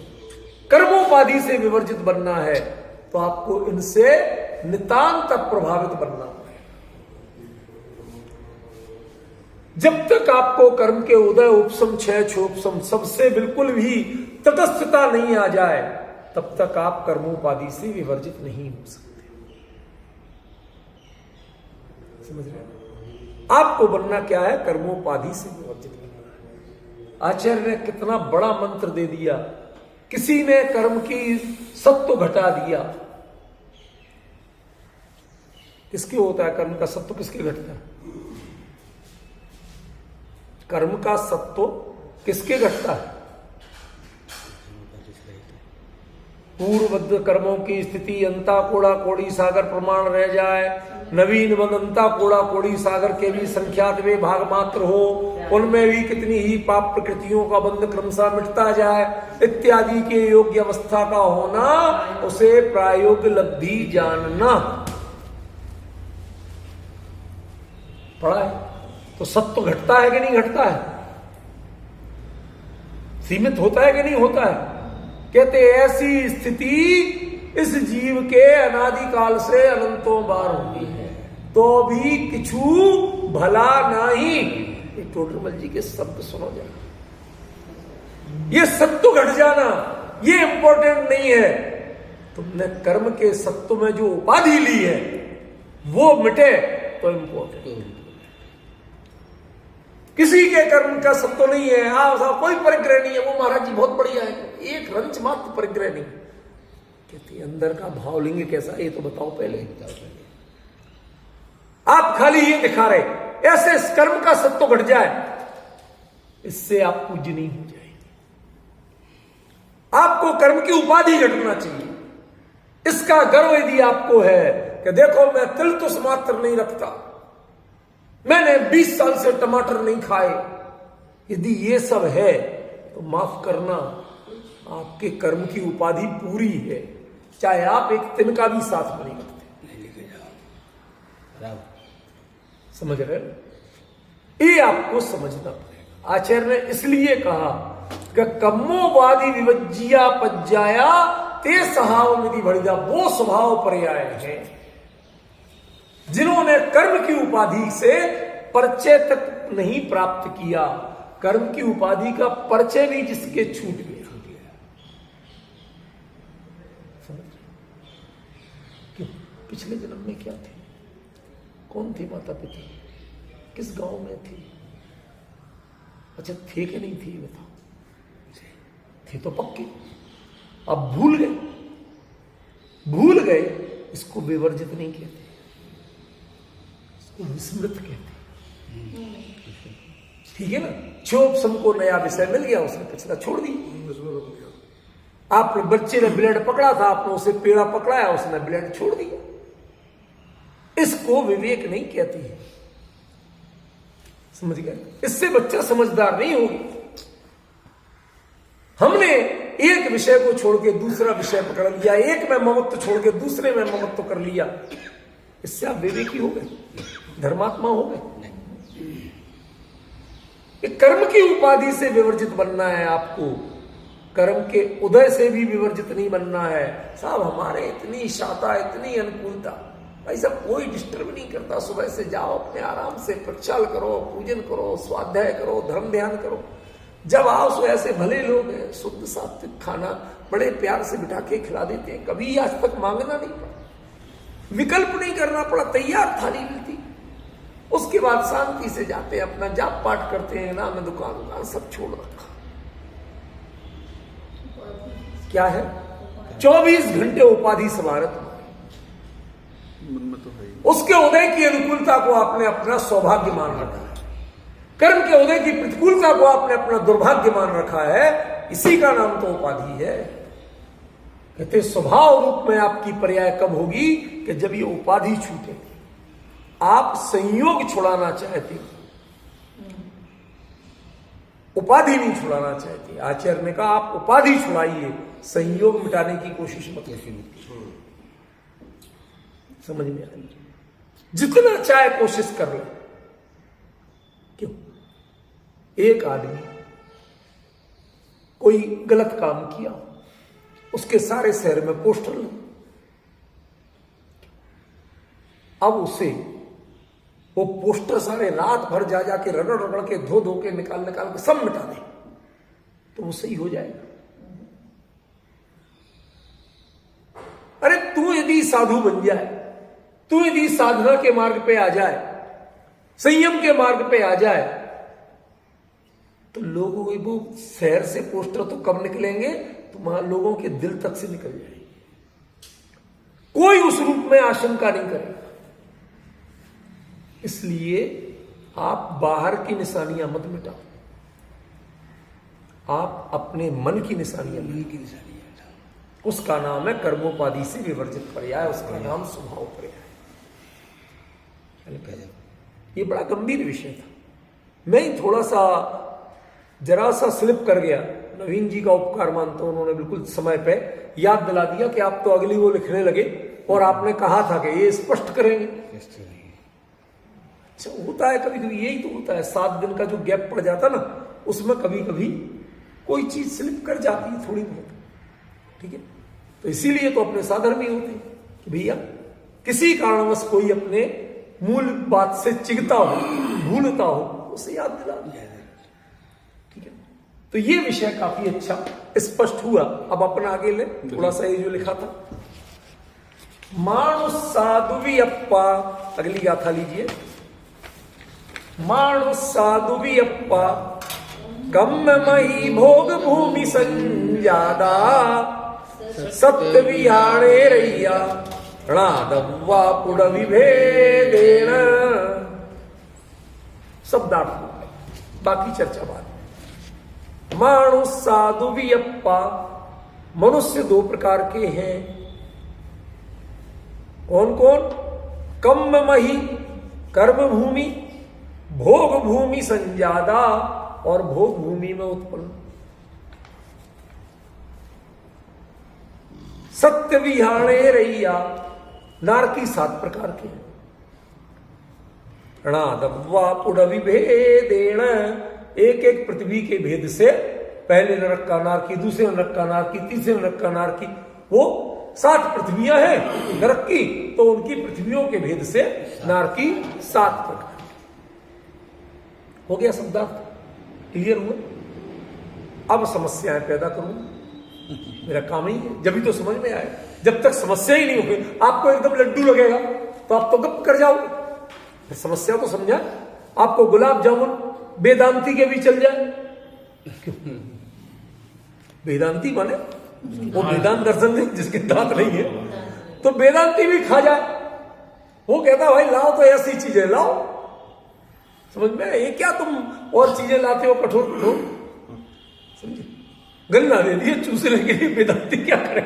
कर्मोपाधि से विवर्जित बनना है तो आपको इनसे नितांत तक प्रभावित बनना है। जब तक आपको कर्म के उदय उपशम क्षय क्षयोपशम सबसे बिल्कुल भी तटस्थता नहीं आ जाए, तब तक आप कर्मोपाधि से विवर्जित नहीं हो सकते। समझ रहे हैं? आपको बनना क्या है? कर्मोपाधि से विवर्जित बनना है। आचार्य ने कितना बड़ा मंत्र दे दिया। किसी ने कर्म की सत्व घटा दिया। किसके होता है कर्म का सत्व? किसके घटता है? कर्म का सत्व किसके घटता है? पूर्वबद्ध कर्मों की स्थिति अंता कोड़ा कोड़ी सागर प्रमाण रह जाए, नवीन बंदंता कोड़ा कोड़ी सागर के भी संख्यात वे भाग मात्र हो, उनमें भी कितनी ही पाप प्रकृतियों का बंध क्रमशः मिटता जाए, इत्यादि के योग्य अवस्था का होना उसे प्रायोगिक लब्धि जानना। पढ़ा है तो सत्व घटता है कि नहीं घटता है? सीमित होता है कि नहीं होता है? कहते ऐसी स्थिति इस जीव के अनादिकाल से अनंतों बार होती है, तो भी किछु भला नहीं। टोडरमल जी के शब्द सुनो जरा। ये सत्व घट जाना ये इंपॉर्टेंट नहीं है, तुमने कर्म के सत्व में जो उपाधि ली है वो मिटे तो इंपॉर्टेंट। किसी के कर्म का सत्व नहीं है, हाँ कोई परिग्रह नहीं है, वो महाराज जी बहुत बढ़िया है, एक रंच मात्र परिग्रह नहीं। कहते अंदर का भावलिंग कैसा है ये तो बताओ पहले। आप खाली ये दिखा रहे, ऐसे कर्म का सत्व घट जाए, इससे आप पूज्य नहीं हो जाएंगे। आपको कर्म की उपाधि घटना चाहिए। इसका गर्व यदि आपको है कि देखो मैं तिल तुस मात्र नहीं रखता, मैंने 20 साल से टमाटर नहीं खाए, यदि ये सब है तो माफ करना आपके कर्म की उपाधि पूरी है, चाहे आप एक तिनका भी साथ में नहीं रखते। नहीं लेके जाओ बराबर। समझ रहे हो? ये आपको समझना पड़ेगा। आचार्य ने इसलिए कहा कि कम्मोवादी विवज्जिया पज्जाया ते सहाव विधि भड़िदा, वो स्वभाव पर्याय है जिन्होंने कर्म की उपाधि से परिचय तक नहीं प्राप्त किया, कर्म की उपाधि का परिचय भी जिसके छूट गया। क्यों? पिछले जन्म में क्या थे, कौन थे माता पिता, किस गांव में थे? अच्छा थे कि नहीं थे बताओ? थे तो पक्के, अब भूल गए, इसको विवर्जित नहीं कहते, इसको विस्मृत कहते। ठीक है ना? चोप सबको नया विषय मिल गया, उसने पिछला छोड़ दी। आपने बच्चे ने ब्लेड पकड़ा था, आपने उसे पेड़ा पकड़ाया, उसने ब्लेड छोड़ दिया। इसको विवेक नहीं कहती है। समझ गए? इससे बच्चा समझदार नहीं होगी। हमने एक विषय को छोड़ के दूसरा विषय पकड़ लिया, एक में ममत्व छोड़ के दूसरे में ममत्व कर लिया, इससे आप विवेकी हो गए, धर्मात्मा हो गए। कर्म की उपाधि से विवर्जित बनना है आपको, कर्म के उदय से भी विवर्जित नहीं बनना है। साहब हमारे इतनी शाता, इतनी अनुकूलता, भाई साहब कोई डिस्टर्ब नहीं करता। सुबह से जाओ, अपने आराम से प्रक्षाल करो, पूजन करो, स्वाध्याय करो, धर्म ध्यान करो। जब आओ सो ऐसे भले लोग हैं, शुद्ध सात्विक खाना बड़े प्यार से बिठा के खिला देते हैं। कभी आज तक मांगना नहीं पड़ा, विकल्प नहीं करना पड़ा, तैयार थाली मिलती। उसके बाद शांति से जाते हैं, अपना जाप पाठ करते हैं, नाम दुकान सब छोड़ रखा। क्या है? 24 घंटे उपाधि समारत मन में तो है ही। उसके उदय की अनुकूलता को आपने अपना सौभाग्य मान रखा है, कर्म के उदय की प्रतिकूलता को आपने अपना दुर्भाग्य मान रखा है। इसी का नाम तो उपाधि है। कहते स्वभाव रूप में आपकी पर्याय कब होगी कि जब ये उपाधि छूटे। आप संयोग छुड़ाना चाहते, उपाधि नहीं छुड़ाना चाहते। आचार्य ने कहा आप उपाधि छुड़ाइए, संयोग मिटाने की कोशिश मत कीजिए। समझ में आई? जितना चाहे कोशिश कर लो। क्यों? एक आदमी कोई गलत काम किया, उसके सारे शहर में पोस्टर लगे, अब उसे वो पोस्टर सारे रात भर जा जाके रगड़ रगड़ के धो धो के निकाल के सब मिटा दे, तो वो सही हो जाएगा। अरे तू यदि साधु बन जाए, तू यदि साधना के मार्ग पे आ जाए, संयम के मार्ग पे आ जाए, तो लोगों वो शहर से पोस्टर तो कब निकलेंगे, तो लोगों के दिल तक से निकल जाएंगे। कोई उस रूप में आशंका नहीं करेगा। इसलिए आप बाहर की निशानियां मत मिटाओ, आप अपने मन की निशानियां मिटाओ। उसका नाम है कर्मोपाधि से विवर्जित पर्याय, उसका नाम स्वभाव पर्याय। ये बड़ा गंभीर विषय था। मैं ही थोड़ा सा जरा सा स्लिप कर गया। नवीन जी का उपकार मानता हूं, उन्होंने बिल्कुल समय पे याद दिला दिया कि आप तो अगली वो लिखने लगे और आपने कहा था कि ये स्पष्ट करेंगे। अच्छा होता है कभी कभी, यही तो होता है। 7 दिन का जो गैप पड़ जाता ना, उसमें कभी कभी कोई चीज स्लिप कर जाती है थोड़ी बहुत। ठीक है, तो इसीलिए तो अपने साधर्मी होते हैं कि भैया किसी कारणवश कोई अपने मूल बात से चिगता हो, भूलता हो, उसे याद दिला दिया। ठीक है, तो ये विषय काफी अच्छा स्पष्ट हुआ। अब अपना आगे ले थोड़ा सा, ये जो लिखा था मानु साधुवी अप्पा, अगली गाथा लीजिए। मानु साधुवी अप्पा कम्म मही भोग भूमि संजादा, सत्य विहारे रैया णादव्वा पुड़ विभेदेन। शब्दार्थ, बाकी चर्चा बाद में। मानु साधु वियप्पा, मनुष्य 2 प्रकार के हैं। कौन कौन? कम्म मही कर्म भूमि, भोग भूमि संजादा, और भोग भूमि में उत्पन्न। सत्य विहाणे रैया, नारकी 7 प्रकार के हैं। णादव्वा पुडविभेदेण, एक एक पृथ्वी के भेद से, पहले नरक का नारकी, दूसरे नरक का नारकी, तीसरे नरक का नारकी, वो 60 पृथ्वियां हैं नरक की, तो उनकी पृथ्वियों के भेद से नारकी 7 प्रकार। हो गया शब्दार्थ, क्लियर हुआ। अब समस्याएं पैदा करूं, मेरा काम ही है, जब भी तो समझ में आए। जब तक समस्या ही नहीं होगी, आपको एकदम लड्डू लगेगा तो आप तो गप कर जाओगे। फिर समस्या तो समझा, आपको गुलाब जामुन वेदांती के भी चल जाए। वेदांती माने वो वेदांत दर्शन नहीं, जिसके दांत नहीं है, तो वेदांती भी खा जाए। वो कहता भाई लाओ तो ऐसी चीजें लाओ, समझ में? ये क्या तुम और चीजें लाते हो कठोर कठोर, समझे? गन्ना दे दिए चूसने के लिए, वेदांती क्या करें?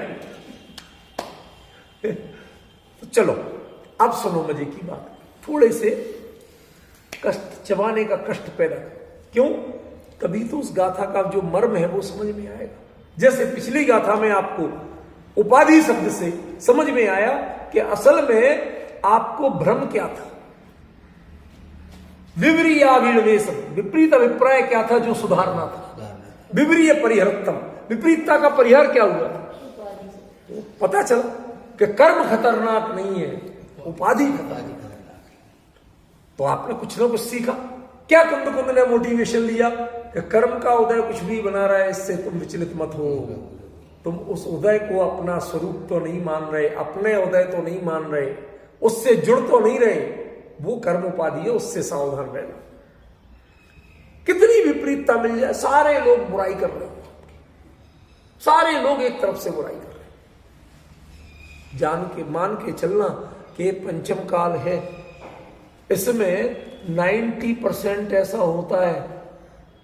तो चलो अब सुनो मजे की बात, थोड़े से कष्ट, चबाने का कष्ट पैदा कर। क्यों? तभी तो उस गाथा का जो मर्म है वो समझ में आएगा। जैसे पिछली गाथा में आपको उपाधि शब्द से समझ में आया कि असल में आपको भ्रम क्या था, विपरीत अभिप्राय क्या था जो सुधारना था, विपरीय परिहरत्तम, विपरीतता का परिहार क्या हुआ, पता चला कि कर्म खतरनाक नहीं है, उपाधि खतरनाक। तो आपने कुछ ना कुछ सीखा। क्या कुंद ने मोटिवेशन लिया कि कर्म का उदय कुछ भी बना रहा है, इससे तुम विचलित मत हो। तुम उस उदय को अपना स्वरूप तो नहीं मान रहे, अपने उदय तो नहीं मान रहे, उससे जुड़ तो नहीं रहे, वो कर्म उपाधि है, उससे सावधान रहना। कितनी विपरीतता मिल जाए, सारे लोग बुराई कर रहे हैं, सारे लोग एक तरफ से बुराई कर रहे हैं। जान के मान के चलना कि पंचम काल है, इसमें 90% ऐसा होता है,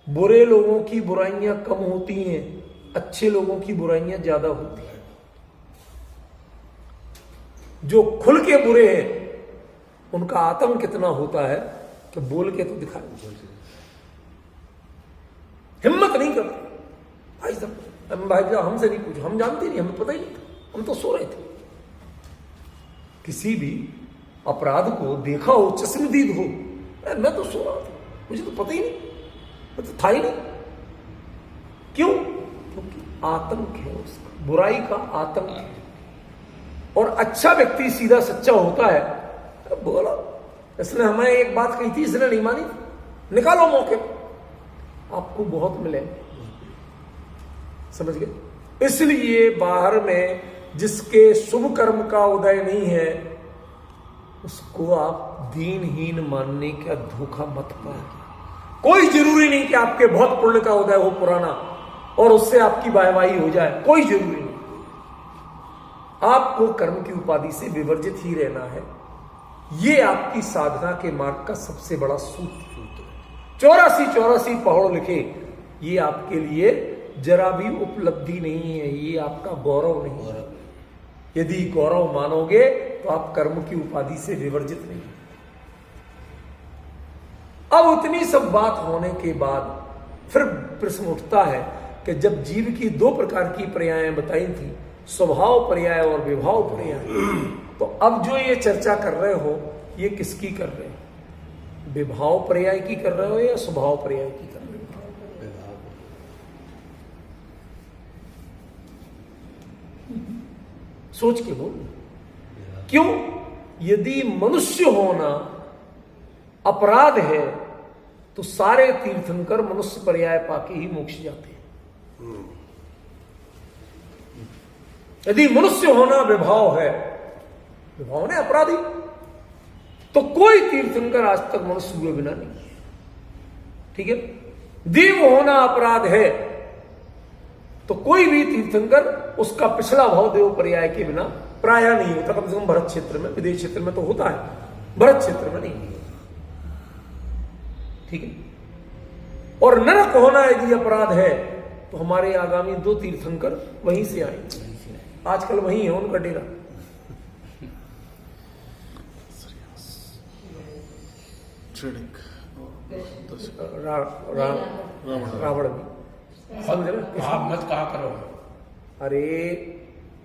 बुरे लोगों की बुराइयां कम होती हैं, अच्छे लोगों की बुराइयां ज्यादा होती हैं। जो खुल के बुरे हैं उनका आतंक कितना होता है कि बोल के तो दिखा, हिम्मत नहीं करते। भाई साहब हमसे नहीं पूछो, हम जानते नहीं, हमें पता ही नहीं था, हम तो सो रहे थे। किसी भी अपराध को देखा हो, चश्मदीद हो, मैं तो सो रहा था, मुझे तो पता ही नहीं, मैं तो था ही नहीं। क्यों? क्योंकि आतंक है उसका, बुराई का आतंक है। और अच्छा व्यक्ति सीधा सच्चा होता है, बोला इसने हमें एक बात कही थी, इसने नहीं मानी, निकालो मौके, आपको बहुत मिले, समझ गए? इसलिए बाहर में जिसके शुभ कर्म का उदय नहीं है, उसको आप दीनहीन मानने का धोखा मत पाइए। कोई जरूरी नहीं कि आपके बहुत पुण्य का उदय हो पुराना और उससे आपकी वाहवाही हो जाए, कोई जरूरी नहीं। आपको कर्म की उपाधि से विवर्जित ही रहना है। ये आपकी साधना के मार्ग का सबसे बड़ा सूत्र। 84 पहाड़ लिखे, ये आपके लिए जरा भी उपलब्धि नहीं है, ये आपका गौरव नहीं है। यदि गौरव मानोगे तो आप कर्म की उपाधि से विवर्जित नहीं। अब उतनी सब बात होने के बाद फिर प्रश्न उठता है कि जब जीव की 2 प्रकार की पर्यायें बताई थी, स्वभाव पर्याय और विभाव पर्याय, तो अब जो ये चर्चा कर रहे हो ये किसकी कर रहे हो? विभाव पर्याय की कर रहे हो या स्वभाव पर्याय की कर रहे हो? सोच के बोल। क्यों? यदि मनुष्य होना अपराध है तो सारे तीर्थंकर मनुष्य पर्याय पाके ही मोक्ष जाते हैं। यदि मनुष्य होना विभाव है, विभाव ने अपराधी, तो कोई तीर्थंकर आज तक मनुष्य हुए बिना नहीं है। ठीक है? देव होना अपराध है तो कोई भी तीर्थंकर उसका पिछला भाव देव पर्याय के बिना प्राय नहीं होता। कम से कम भरत क्षेत्र में, विदेश क्षेत्र में तो होता है, भरत क्षेत्र में नहीं। ठीक है? और नरक होना यदि अपराध है तो हमारे आगामी 2 तीर्थंकर वहीं से आएंगे, आजकल वहीं है उनका डेरा। रावण भी समझ रहे? आप मत कहा करो। अरे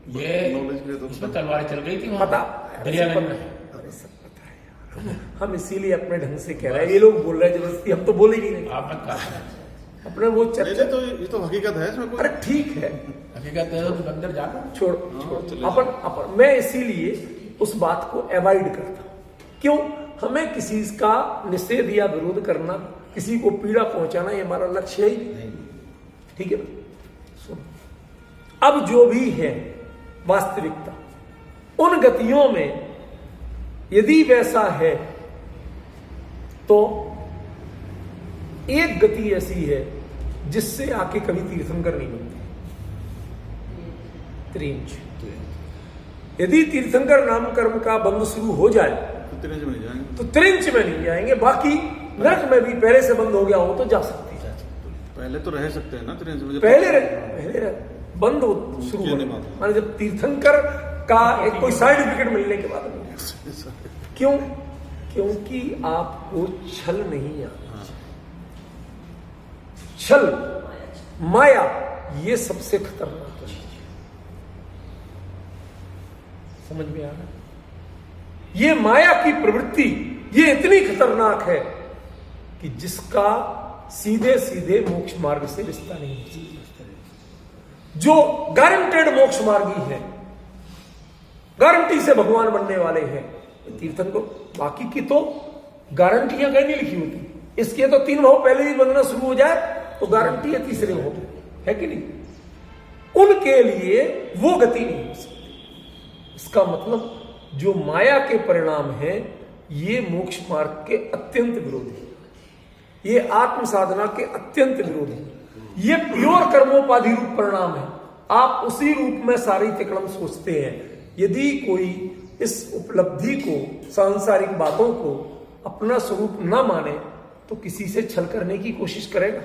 ये नॉलेज के लिए तो इसमें तलवारें चल गई थी वहाँ पता दरियागंज में। अरे सब पता है यार, हम इसीलिए अपने ढंग से कह रहे हैं, ये लोग बोल रहे हैं जबरदस्ती, हम तो बोल ही नहीं रहे आपने कहा अपने वो नहीं, चर्चा। नहीं, तो ये तो हकीकत है इसमें अरे कोई ठीक है, हकीकत है तो अंदर जाकर छोड़ चले छोड़ अपन मैं इसीलिए उस बात को अवॉइड करता हूं। क्यों? हमें किसी का निषेध या विरोध करना, किसी को पीड़ा पहुंचाना, ये हमारा लक्ष्य ही नहीं। ठीक है ना? सुन, अब जो भी है वास्तविकता, उन गतियों में यदि वैसा है तो एक गति ऐसी है जिससे आके कभी तीर्थंकर नहीं बनते, त्रिंच। यदि तीर्थंकर नाम कर्म का बंध शुरू हो जाए तो तिरंज में नहीं जाएंगे। तो त्रिंच में नहीं जाएंगे, बाकी नरक में भी पहले से बंद हो गया हो तो जा सकते हैं। पहले तो रह सकते हैं ना तिरंज में, पहले बंद हो शुरू किया हो, नहीं बात। माने जब तीर्थंकर का एक कोई सर्टिफिकेट मिलने के बाद नहीं। क्यों? क्योंकि आपको छल नहीं आता। छल, माया, ये सबसे खतरनाक चीज है। समझ में आ रहा? ये माया की प्रवृत्ति ये इतनी खतरनाक है कि जिसका सीधे सीधे मोक्ष मार्ग से रिश्ता नहीं है। जो गारंटेड मोक्ष मार्गी है, गारंटी से भगवान बनने वाले हैं तीर्थन को, बाकी की तो गारंटियां कहीं नहीं लिखी होती। इसके तो 3 भाव पहले ही बनना शुरू हो जाए तो गारंटी है तीसरे भाव है कि नहीं? उनके लिए वो गति नहीं हो सकती। इसका मतलब जो माया के परिणाम है ये मोक्ष मार्ग के अत्यंत विरोधी, ये आत्म साधना के अत्यंत विरोधी, ये प्योर कर्मोपाधि रूप परिणाम है। आप उसी रूप में सारी तिकड़म सोचते हैं। यदि कोई इस उपलब्धि को, सांसारिक बातों को अपना स्वरूप न माने तो किसी से छल करने की कोशिश करेगा?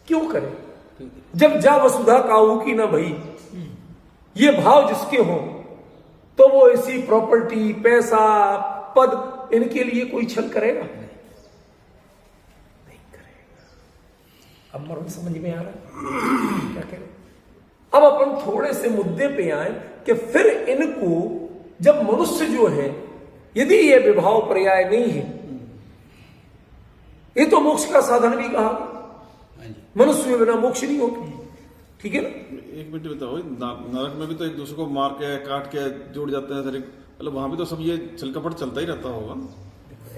क्यों करे? जब जा वसुधा काऊ की ना भई, ये भाव जिसके हो तो वो इसी प्रॉपर्टी, पैसा, पद, इनके लिए कोई छल करेगा? नहीं करेगा। अब मर्म समझ में आ रहा है क्या करें? अब अपन थोड़े से मुद्दे पे आए कि फिर इनको जब मनुष्य जो है, यदि ये विभाव पर्याय नहीं है, ये तो मोक्ष का साधन भी कहा, मनुष्य में बिना मोक्ष नहीं होता। ठीक है ना? एक मिनट बताओ, नरक में भी तो एक दूसरे को मार के काट के जुड़ जाते हैं, मतलब वहां भी तो सब ये छल कपट चलता ही रहता होगा।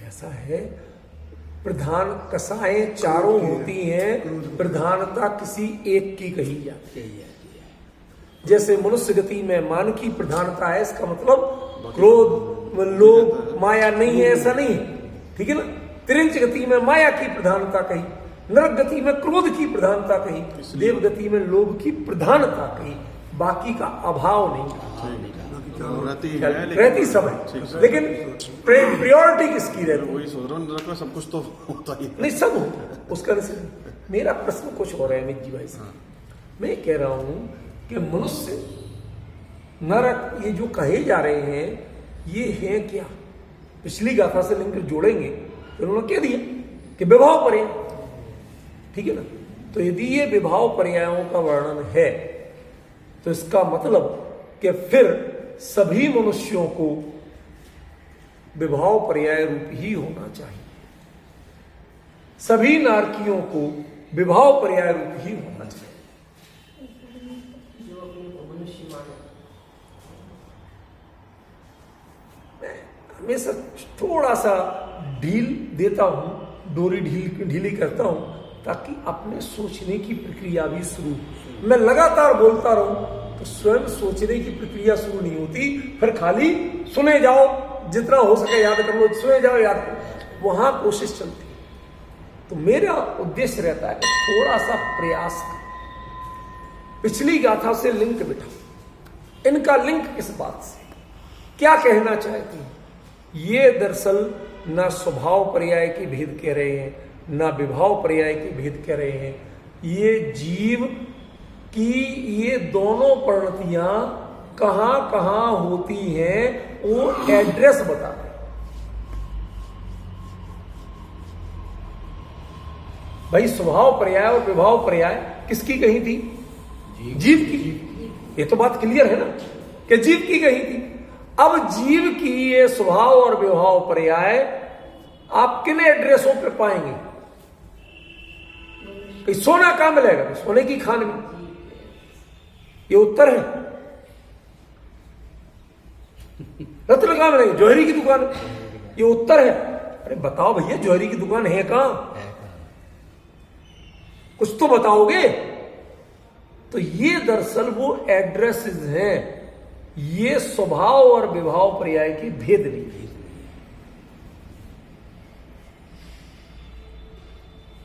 ऐसा है, प्रधान कसाएं चारों होती हैं, प्रधानता किसी एक की कही जाती है। जैसे मनुष्य गति में मान की प्रधानता है, इसका मतलब क्रोध, लोभ, माया नहीं है, ऐसा नहीं है। ठीक है ना? त्रिंच गति में माया की प्रधानता कही, नरक गति में क्रोध की प्रधानता कही, देव गति में लोभ की प्रधानता कही, बाकी का अभाव नहीं। रहती सब है, लेकिन प्रायोरिटी किसकी रहती? वही सोच रहा हूँ, नरक में सब कुछ तो होता ही नहीं, सब होता है, उसका नहीं। मेरा प्रश्न कुछ हो रहा है मित जी भाई साहब, मैं कह रहा हूं कि मनुष्य, नरक, ये जो कहे जा रहे हैं ये है क्या? पिछली गाथा से लिंक जोड़ेंगे तो उन्होंने कह दिया कि विभाव पर्याय। ठीक है ना? तो यदि ये विभाव पर्यायों का वर्णन है तो इसका मतलब कि फिर सभी मनुष्यों को विभाव पर्याय रूप ही होना चाहिए, सभी नारकियों को विभाव पर्याय रूप ही होना चाहिए। मैं हमेशा थोड़ा सा ढील देता हूं, डोरी ढीली करता हूं ताकि अपने सोचने की प्रक्रिया भी शुरू। मैं लगातार बोलता रहूं तो स्वयं सोचने की प्रक्रिया शुरू नहीं होती, फिर खाली सुने जाओ, जितना हो सके याद कर लो, सुने जाओ, याद कर लो, वहां कोशिश चलती है। तो मेरा उद्देश्य रहता है कि थोड़ा सा प्रयास कर पिछली गाथा से लिंक बिठाओ। इनका लिंक किस बात से, क्या कहना चाहती हैं? ये दरअसल ना स्वभाव पर्याय के भेद कह रहे हैं, ना विभाव पर्याय के भेद कह रहे हैं। ये जीव की ये दोनों परिणतियां कहां कहां होती हैं वो एड्रेस बता रहे हैं। भाई स्वभाव पर्याय और विभाव पर्याय किसकी कही थी? जीव की। ये तो बात क्लियर है ना कि जीव की कही थी। अब जीव की ये स्वभाव और व्यवहार पर्याय आप किन एड्रेसों पे पाएंगे? कि सोना कहां मिलेगा? तो सोने की खान में, ये उत्तर है। रत्न कहां मिलेंगे? जौहरी की दुकान, ये उत्तर है। अरे बताओ भैया, जौहरी की दुकान है कहां? कुछ तो बताओगे। तो ये दरअसल वो एड्रेसेस हैं, ये स्वभाव और विभाव पर्याय की भेद नहीं है।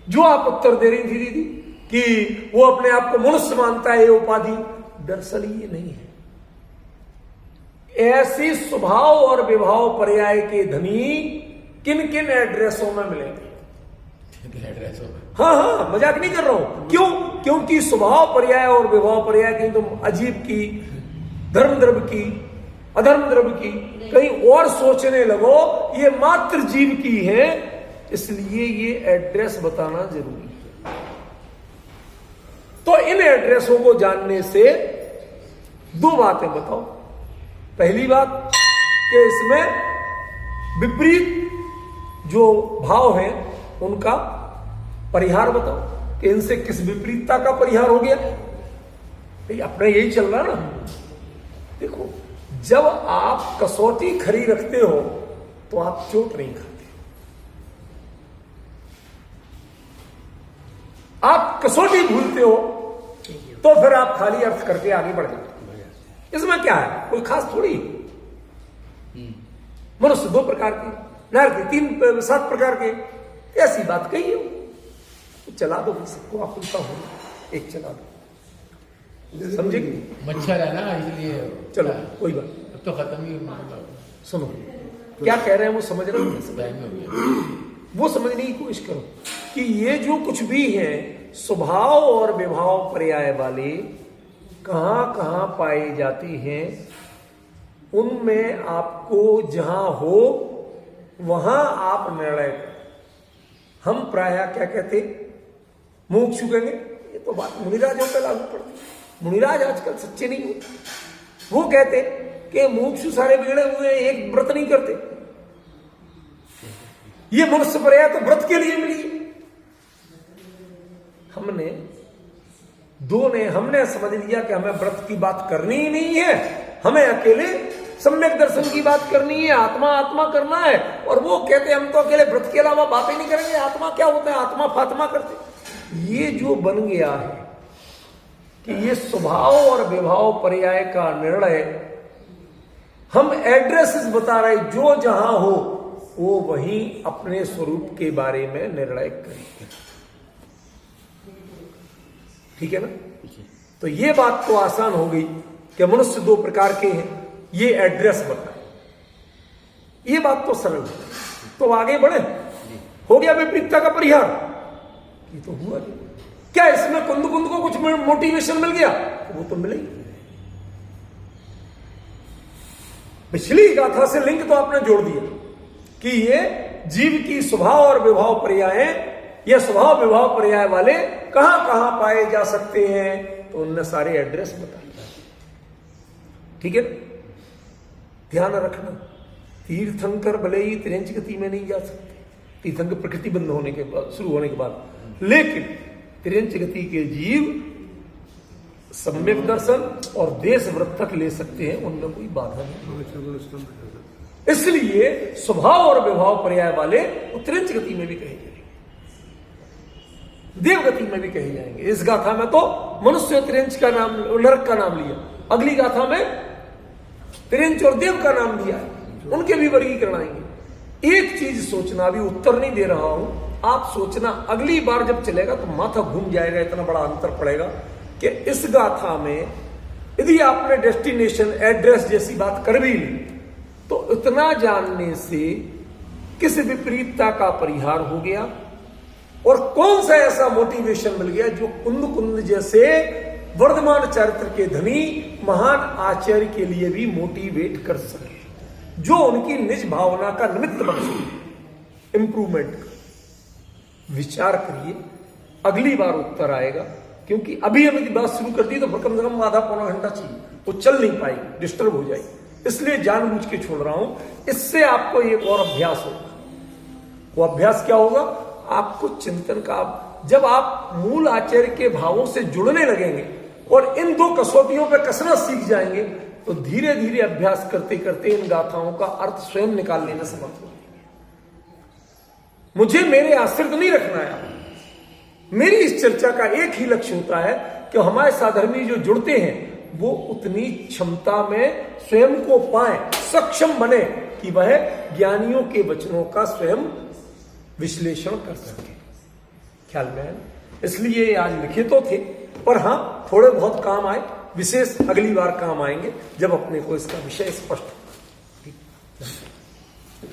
जो आप उत्तर दे रही थी दीदी कि वो अपने आप को मनुष्य मानता है, ये उपाधि, दरअसल ये नहीं है। ऐसे स्वभाव और विभाव पर्याय के धनी किन किन एड्रेसों में मिलेंगे? एड्रेसों में, हाँ, मजाक नहीं कर रहा हूं। क्यों? क्योंकि स्वभाव पर्याय और विभाव पर्याय कहीं तुम अजीब की, धर्म द्रव्य की, अधर्म द्रव्य की, कहीं और सोचने लगो, ये मात्र जीव की है, इसलिए ये एड्रेस बताना जरूरी है। तो इन एड्रेसों को जानने से दो बातें बताओ। पहली बात कि इसमें विपरीत जो भाव हैं उनका परिहार बताओ कि इनसे किस विपरीतता का परिहार हो गया। अपना यही चल रहा ना। देखो, जब आप कसौटी खरी रखते हो तो आप चोट नहीं खाते। आप कसौटी भूलते हो तो फिर आप खाली अर्थ करके आगे बढ़ जाते। इसमें क्या है? कोई खास थोड़ी। मनुष्य दो प्रकार के, नर के 7 प्रकार के, ऐसी बात कही हो तो चला दो, सबको आप उल्टा हो, एक चला दो, समझेगी? मच्छर है ना, इसलिए चलो कोई बात, अब तो खत्म ही होगा। सुनो क्या कह रहे हैं वो समझ रहे हो? टाइम हो गया। वो समझने की कोशिश करो कि ये जो कुछ भी है स्वभाव और विभाव पर्याय वाले कहां कहां पाई जाती हैं, उनमें आपको जहां हो वहां आप निर्णय करें। हम प्रायः क्या कहते, मुमुक्षु कहेंगे, ये तो बात मुनिराजों पे लागू पड़ती। मुनिराज आजकल सच्चे नहीं होते। वो कहते कि मुमुक्षु सारे बिगड़े हुए हैं, एक व्रत नहीं करते। ये मनुष्य पर्याय तो व्रत के लिए मिली। हमने समझ लिया कि हमें व्रत की बात करनी ही नहीं है, हमें अकेले सम्यक दर्शन की बात करनी है, आत्मा आत्मा करना है। और वो कहते हम तो अकेले व्रत के अलावा बातें नहीं करेंगे, आत्मा क्या होता है, आत्मा फात्मा करते। ये जो बन गया है कि ये स्वभाव और विभाव पर्याय का निर्णय हम एड्रेसेस बता रहे, जो जहां हो वो वहीं अपने स्वरूप के बारे में निर्णय करेंगे। ठीक है ना? तो ये बात तो आसान हो गई कि मनुष्य 2 प्रकार के हैं, ये एड्रेस बताए। ये बात तो सरल है। तो आगे बढ़े, हो गया विपरीतता का परिहार। ये तो हुआ नहीं। क्या इसमें कुंद कुंद को कुछ मोटिवेशन मिल गया? तो वो तो मिलेगी। पिछली गाथा से लिंक तो आपने जोड़ दिया कि ये जीव की स्वभाव और विभाव पर्याय, ये स्वभाव विभाव पर्याय वाले कहां कहां पाए जा सकते हैं, तो उनने सारे एड्रेस बता दिया। ठीक है? ध्यान रखना, तीर्थंकर भले ही तिरंज गति में नहीं जा सकते, तीर्थंकर प्रकृति बंद होने के बाद, शुरू होने के बाद, लेकिन तिरंज गति के जीव सम्यक दर्शन और देश व्रत तक ले सकते हैं, उनमें कोई बाधा नहीं। इसलिए स्वभाव और विभाव पर्याय वाले तिरंज गति में भी कहे जाएंगे, देव गति में भी कहे जाएंगे। इस गाथा में तो मनुष्य तिरंज का नाम, नरक का नाम लिया, अगली गाथा में तिरंज और देव का नाम लिया है, उनके भी वर्गीकरण आएंगे। एक चीज सोचना, अभी उत्तर नहीं दे रहा हूं, आप सोचना, अगली बार जब चलेगा तो माथा घूम जाएगा, इतना बड़ा अंतर पड़ेगा कि इस गाथा में यदि आपने डेस्टिनेशन एड्रेस जैसी बात कर भी ली तो इतना जानने से किस विपरीतता का परिहार हो गया और कौन सा ऐसा मोटिवेशन मिल गया जो कुंद कुंद जैसे वर्धमान चरित्र के धनी महान आचार्य के लिए भी मोटिवेट कर सके, जो उनकी निज भावना का निमित्त बन सके, इंप्रूवमेंट का। विचार करिए, अगली बार उत्तर आएगा क्योंकि अभी हम यदि बात शुरू कर दी तो फिर कम से कम आधा पौना घंटा चाहिए, वो चल नहीं पाएगी, डिस्टर्ब हो जाएगी। इसलिए जानबूझ के छोड़ रहा हूं। इससे आपको एक और अभ्यास होगा। वो अभ्यास क्या होगा? आपको चिंतन का, जब आप मूल आचार्य के भावों से जुड़ने लगेंगे और इन दो कसौटियों पर कसना सीख जाएंगे तो धीरे धीरे अभ्यास करते करते इन गाथाओं का अर्थ स्वयं निकालने में समर्थ होंगे। मुझे मेरे आश्रित नहीं रखना है। मेरी इस चर्चा का एक ही लक्ष्य होता है कि हमारे साधर्मी जो जुड़ते हैं वो उतनी क्षमता में स्वयं को पाए, सक्षम बने कि वह ज्ञानियों के वचनों का स्वयं विश्लेषण कर सके। ख्याल में है? इसलिए आज लिखे तो थे, पर हां थोड़े बहुत काम आए, विशेष अगली बार काम आएंगे जब अपने को इसका विषय स्पष्ट